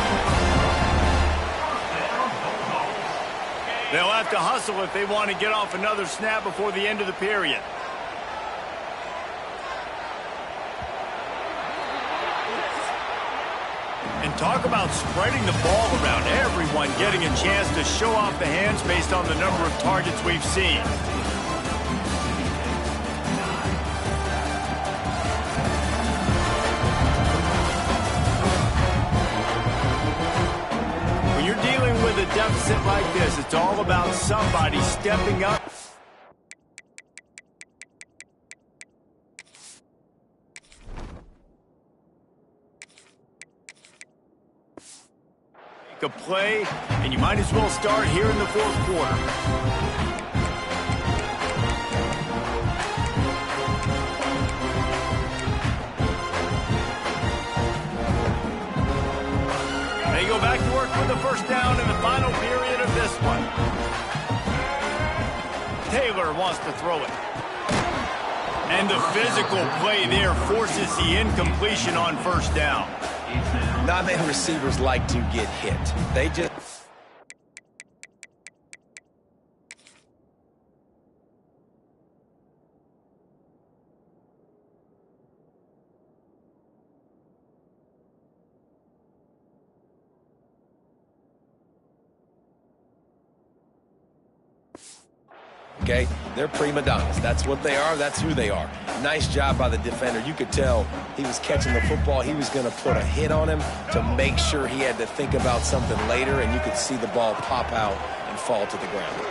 They'll have to hustle if they want to get off another snap before the end of the period. And talk about spreading the ball around. Everyone getting a chance to show off the hands based on the number of targets we've seen. deficit like this, it's all about somebody stepping up. Make a play, and you might as well start here in the fourth quarter. They go back to work with the first down in the final period of this one. Taylor wants to throw it. And the physical play there forces the incompletion on first down. Not many receivers like to get hit. They just... Okay, they're prima donnas. That's what they are. That's who they are. Nice job by the defender. You could tell he was catching the football. He was going to put a hit on him to make sure he had to think about something later, and you could see the ball pop out and fall to the ground.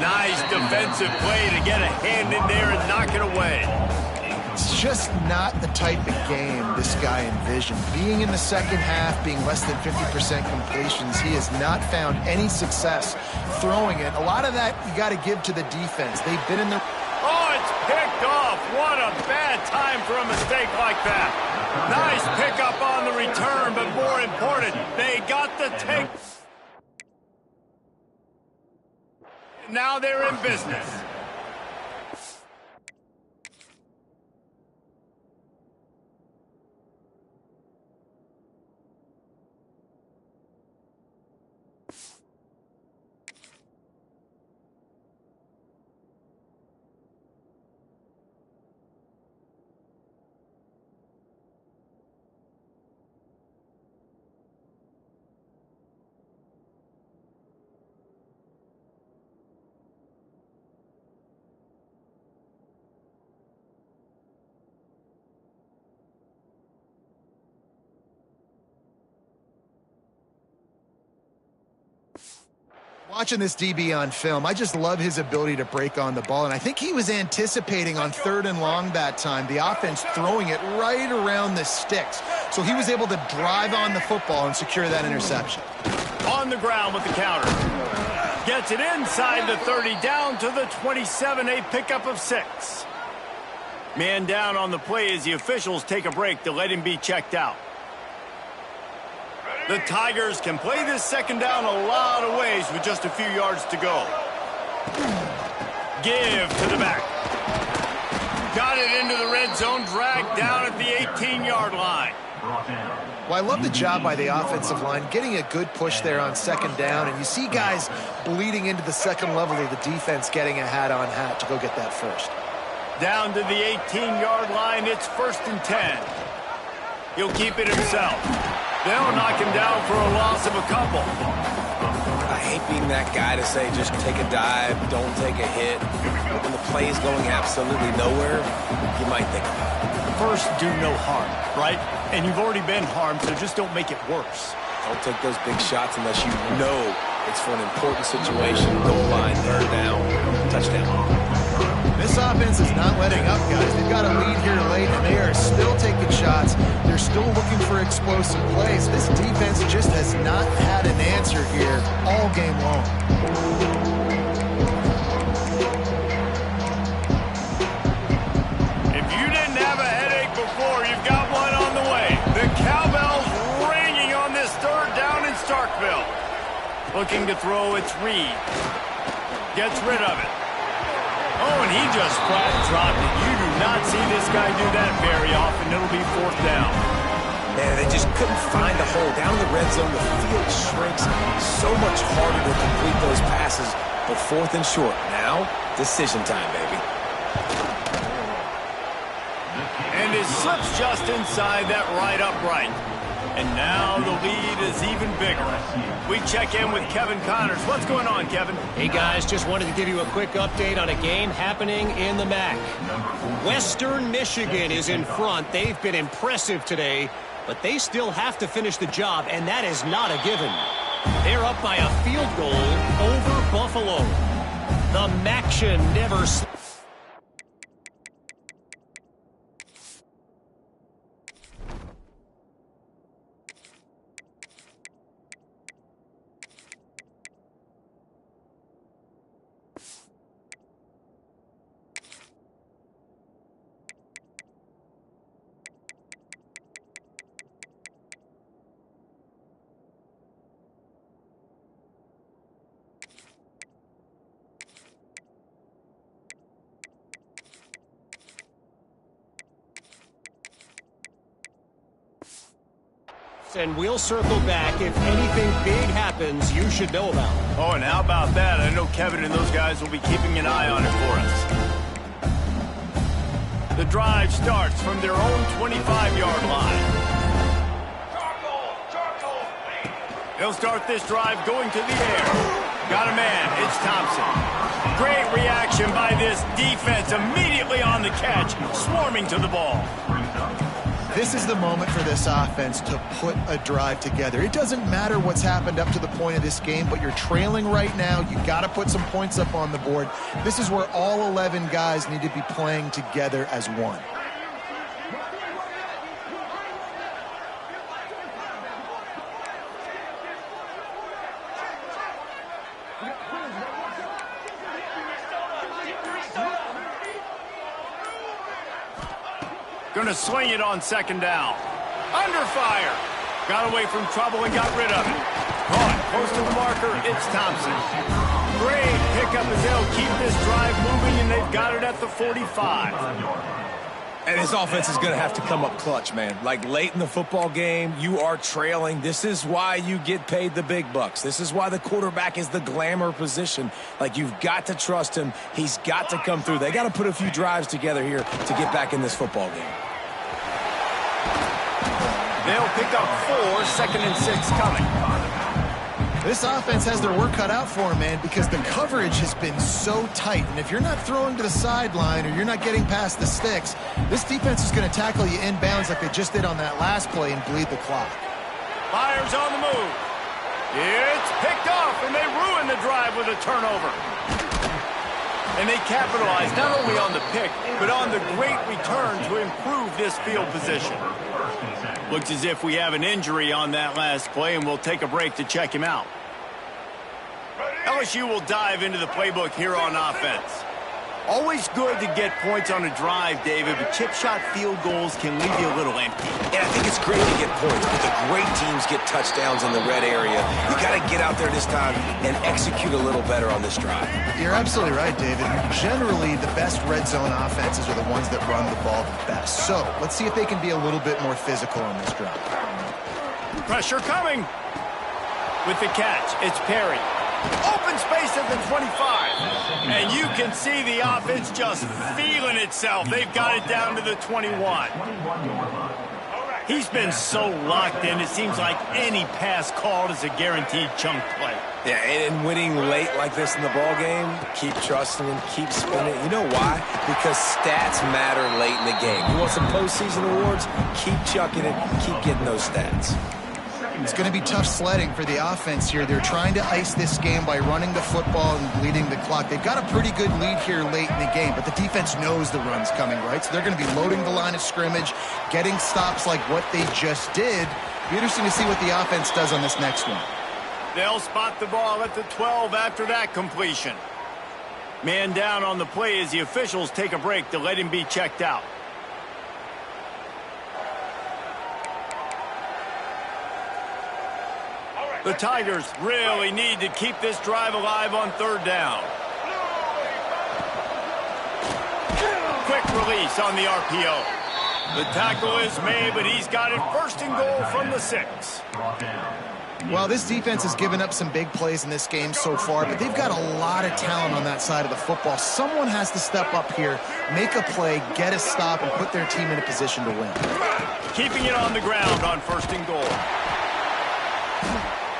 Nice defensive play to get a hand in there and knock it away. It's just not the type of game this guy envisioned. Being in the second half, being less than 50% completions, he has not found any success throwing it. A lot of that you got to give to the defense. They've been in the... Oh, it's picked off. What a bad time for a mistake like that. Nice pickup on the return, but more important, they got the take. Now they're in business. Watching this DB on film, I just love his ability to break on the ball, and I think he was anticipating on 3rd and long that time, the offense throwing it right around the sticks. So he was able to drive on the football and secure that interception. On the ground with the counter. Gets it inside the 30, down to the 27, a pickup of 6. Man down on the play as the officials take a break to let him be checked out. The Tigers can play this second down a lot of ways with just a few yards to go. Give to the back. Got it into the red zone, dragged down at the 18-yard line. Well, I love the job by the offensive line, getting a good push there on second down, and you see guys bleeding into the second level of the defense getting a hat-on-hat to go get that first. Down to the 18-yard line, it's 1st and 10. He'll keep it himself. They'll knock him down for a loss of a couple. I hate being that guy to say just take a dive, don't take a hit. But when the play is going absolutely nowhere, you might think about it. First, do no harm, right? And you've already been harmed, so just don't make it worse. Don't take those big shots unless you know it's for an important situation. Goal line, 3rd down, touchdown. This offense is not letting up, guys. They've got a lead here late, and they are still taking shots. They're still looking for explosive plays. This defense just has not had an answer here all game long. If you didn't have a headache before, you've got one on the way. The cowbell's ringing on this 3rd down in Starkville. Looking to throw, it's Reed. Gets rid of it. Oh, and he just flat dropped it. You do not see this guy do that very often. It'll be 4th down. Man, they just couldn't find a hole. Down in the red zone, the field shrinks. So much harder to complete those passes. But 4th and short. Now, decision time, baby. And it slips just inside that right upright. And now the lead is even bigger. We check in with Kevin Connors. What's going on, Kevin? Hey, guys, just wanted to give you a quick update on a game happening in the MAC. Western Michigan is in front. They've been impressive today, but they still have to finish the job, and that is not a given. They're up by a field goal over Buffalo. The Maction never... And we'll circle back. If anything big happens, you should know about it. Oh, and how about that? I know Kevin and those guys will be keeping an eye on it for us. The drive starts from their own 25-yard line. Charcoal. They'll start this drive going to the air. Got a man. It's Thompson. Great reaction by this defense. Immediately on the catch, swarming to the ball. This is the moment for this offense to put a drive together. It doesn't matter what's happened up to the point of this game, but you're trailing right now. You got to put some points up on the board. This is where all 11 guys need to be playing together as one. Going to swing it on second down. Under fire. Got away from trouble and got rid of it. Caught close to the marker. It's Thompson. Great pickup as they'll keep this drive moving, and they've got it at the 45. And his offense is going to have to come up clutch, man. Like late in the football game, you are trailing. This is why you get paid the big bucks. This is why the quarterback is the glamour position. Like, you've got to trust him. He's got to come through. They got to put a few drives together here to get back in this football game. They'll pick up 4, 2nd and 6 coming. This offense has their work cut out for them, man, because the coverage has been so tight. And if you're not throwing to the sideline or you're not getting past the sticks, this defense is going to tackle you inbounds like they just did on that last play and bleed the clock. Fires on the move. It's picked off, and they ruin the drive with a turnover. And they capitalize not only on the pick, but on the great return to improve this field position. Looks as if we have an injury on that last play, and we'll take a break to check him out. LSU will dive into the playbook here on offense. Always good to get points on a drive, David, but chip shot field goals can leave you a little empty. And I think it's great to get points, but the great teams get touchdowns in the red area. You got to get out there this time and execute a little better on this drive. You're absolutely right, David. Generally, the best red zone offenses are the ones that run the ball the best. So let's see if they can be a little bit more physical on this drive. Pressure coming. With the catch, it's Perry. Open space at the 25. And you can see the offense just feeling itself. They've got it down to the 21. He's been so locked in, it seems like any pass called is a guaranteed chunk play. Yeah, and winning late like this in the ball game, keep trusting him, keep spinning. You know why? Because stats matter late in the game. You want some postseason awards? Keep chucking it, keep getting those stats. It's going to be tough sledding for the offense here. They're trying to ice this game by running the football and bleeding the clock. They've got a pretty good lead here late in the game, but the defense knows the run's coming, right? So they're going to be loading the line of scrimmage, getting stops like what they just did. It'll be interesting to see what the offense does on this next one. They'll spot the ball at the 12 after that completion. Man down on the play as the officials take a break to let him be checked out. The Tigers really need to keep this drive alive on third down. Quick release on the RPO. The tackle is made, but he's got it first and goal from the 6. Well, this defense has given up some big plays in this game so far, but they've got a lot of talent on that side of the football. Someone has to step up here, make a play, get a stop, and put their team in a position to win. Keeping it on the ground on first and goal.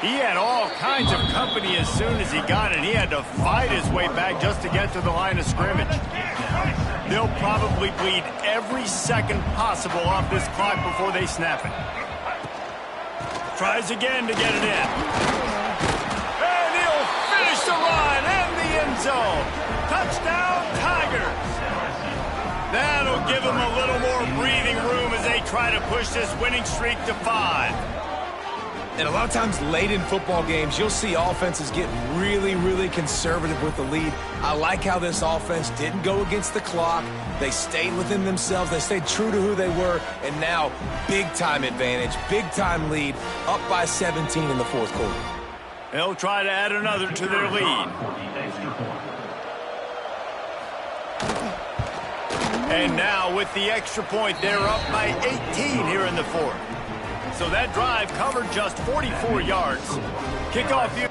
He had all kinds of company as soon as he got it. He had to fight his way back just to get to the line of scrimmage. They'll probably bleed every second possible off this clock before they snap it. Tries again to get it in. end zone. Touchdown, Tigers. That'll give them a little more breathing room as they try to push this winning streak to 5. And a lot of times late in football games, you'll see offenses get really, really conservative with the lead. I like how this offense didn't go against the clock. They stayed within themselves. They stayed true to who they were. And now, big-time advantage, big-time lead, up by 17 in the fourth quarter. They'll try to add another to their lead. And now, with the extra point, they're up by 18 here in the fourth. So that drive covered just 44 yards. Kickoff here.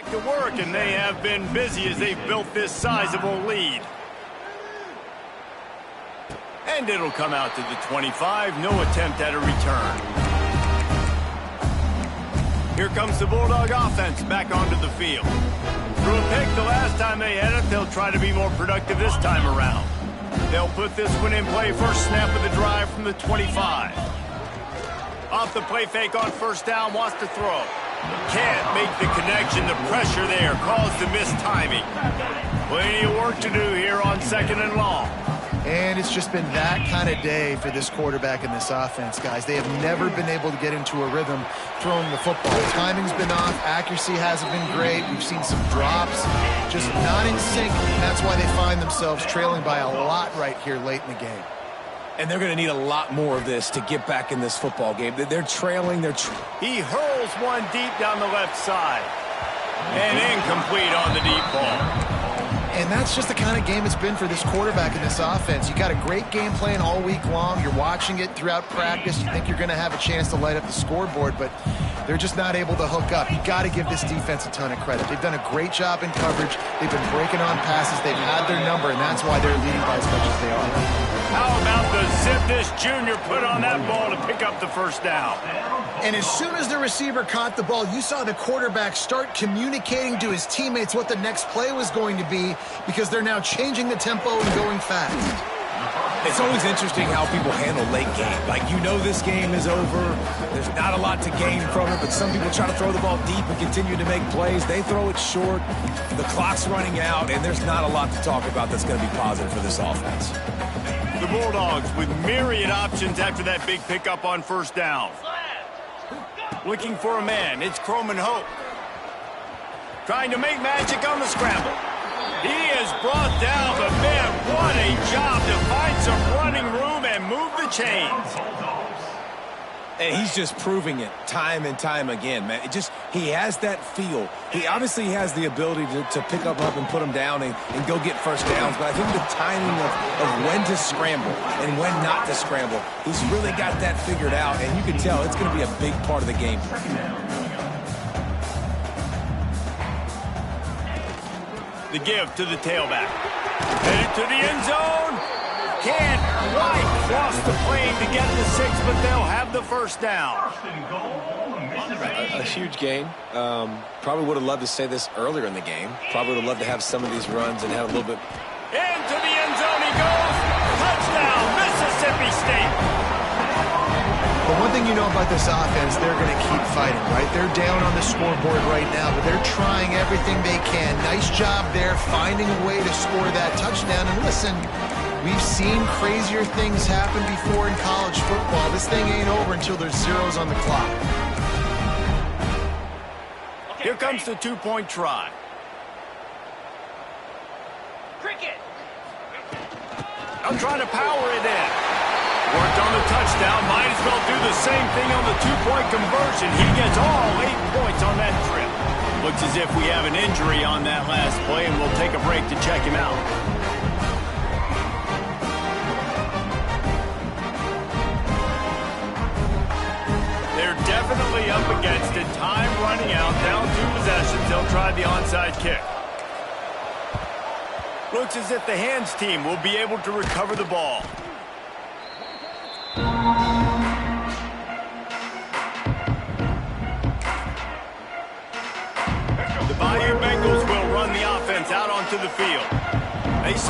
To work, and they have been busy as they've built this sizable lead. And it'll come out to the 25. No attempt at a return. Here comes the Bulldog offense back onto the field. Threw a pick the last time they had it. They'll try to be more productive this time around. They'll put this one in play. First snap of the drive from the 25. Off the play fake on first down. Wants to throw. Can't make the connection. The pressure there caused the missed timing. Plenty of work to do here on 2nd and long. And it's just been that kind of day for this quarterback and this offense, guys. They have never been able to get into a rhythm throwing the football. Timing's been off. Accuracy hasn't been great. We've seen some drops. Just not in sync. And that's why they find themselves trailing by a lot right here late in the game. And they're going to need a lot more of this to get back in this football game. They're trailing. He hurls one deep down the left side. And incomplete on the deep ball. And that's just the kind of game it's been for this quarterback and this offense. You got a great game plan all week long. You're watching it throughout practice. You think you're going to have a chance to light up the scoreboard, but they're just not able to hook up. You got to give this defense a ton of credit. They've done a great job in coverage. They've been breaking on passes. They've had their number, and that's why they're leading by as much as they are. How about the zip this junior put on that ball to pick up the first down? And as soon as the receiver caught the ball, you saw the quarterback start communicating to his teammates what the next play was going to be, because they're now changing the tempo and going fast. It's always interesting how people handle late game. Like, you know this game is over. There's not a lot to gain from it, but some people try to throw the ball deep and continue to make plays. They throw it short. The clock's running out, and there's not a lot to talk about that's going to be positive for this offense. The Bulldogs with myriad options after that big pickup on first down. Looking for a man. It's Croman Hope. Trying to make magic on the scramble. He is brought down, but man, what a job to find some running room and move the chains. And he's just proving it time and time again, man. He has that feel. He obviously has the ability to pick up and put him down and go get first downs. But I think the timing of when to scramble and when not to scramble, he's really got that figured out. And you can tell it's going to be a big part of the game. The give to the tailback. Headed to the end zone. Can't quite cross the plane to get the 6, but they'll have the first down. A huge gain. Probably would have loved to say this earlier in the game. Probably would have loved to have some of these runs and have a little bit. Into the end zone he goes. Touchdown, Mississippi State. But one thing you know about this offense, they're going to keep fighting, right? They're down on the scoreboard right now, but they're trying everything they can. Nice job there, finding a way to score that touchdown. And listen, we've seen crazier things happen before in college football. This thing ain't over until there's zeros on the clock. Here comes the two-point try. Cricket. I'm trying to power it in. Worked on the touchdown. Might as well do the same thing on the two-point conversion. He gets all 8 points on that trip. Looks as if we have an injury on that last play, and we'll take a break to check him out. They're definitely up against it. Time running out. Down 2 possessions. They'll try the onside kick. Looks as if the hands team will be able to recover the ball.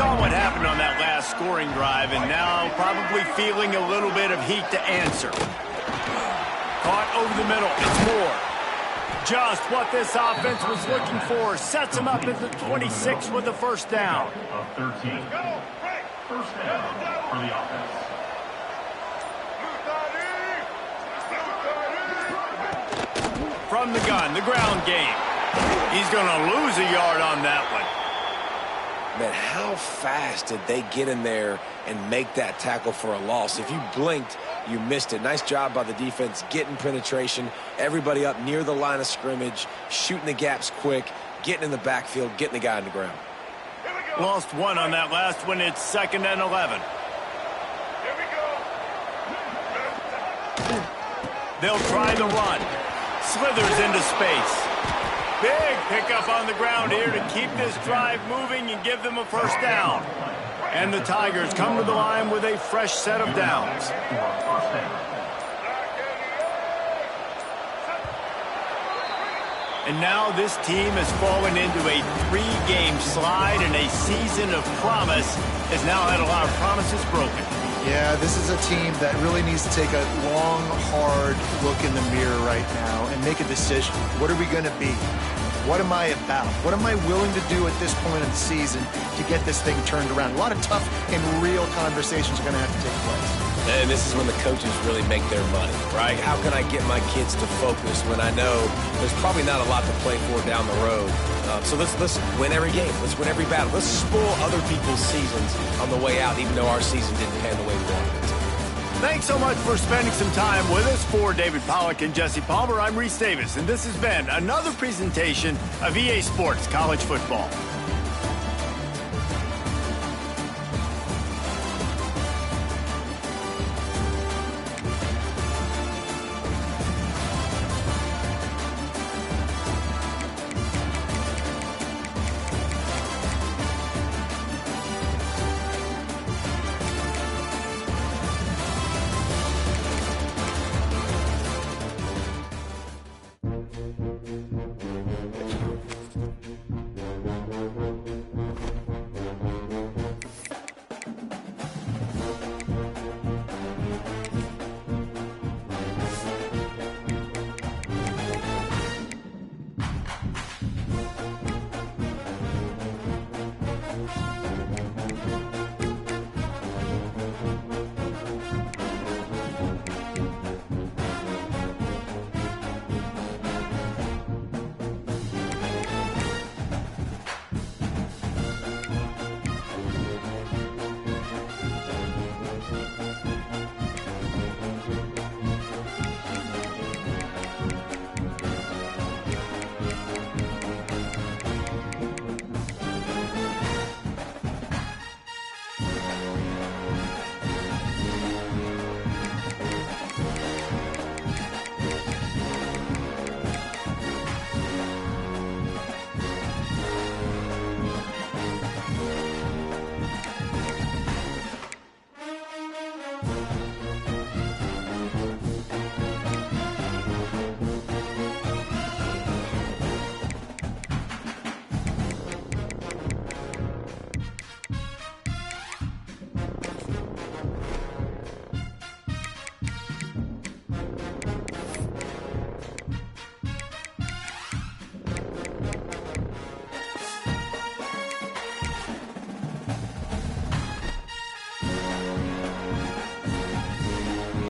saw what happened on that last scoring drive, and now probably feeling a little bit of heat to answer. Caught over the middle. It's Moore. Just what this offense was looking for. Sets him up at the 26 with the first down. Of 13. First down for the offense. From the gun, the ground game. He's going to lose a yard on that one. Man, how fast did they get in there and make that tackle for a loss? If you blinked, you missed it. Nice job by the defense getting penetration. Everybody up near the line of scrimmage, shooting the gaps quick, getting in the backfield, getting the guy on the ground. Lost one on that last one. It's 2nd and 11. Here we go. They'll try the run. Slithers into space. Big pickup on the ground here to keep this drive moving and give them a first down. And the Tigers come to the line with a fresh set of downs. And now this team has fallen into a 3-game slide, and a season of promise has now had a lot of promises broken. Yeah, this is a team that really needs to take a long, hard look in the mirror right now and make a decision. What are we going to be? What am I about? What am I willing to do at this point in the season to get this thing turned around? A lot of tough and real conversations are going to have to take place. And this is when the coaches really make their money, right? How can I get my kids to focus when I know there's probably not a lot to play for down the road? So let's win every game. Let's win every battle. Let's spoil other people's seasons on the way out, even though our season didn't pan the way we wanted it to. Thanks so much for spending some time with us. For David Pollack and Jesse Palmer, I'm Reese Davis, and this has been another presentation of EA Sports College Football.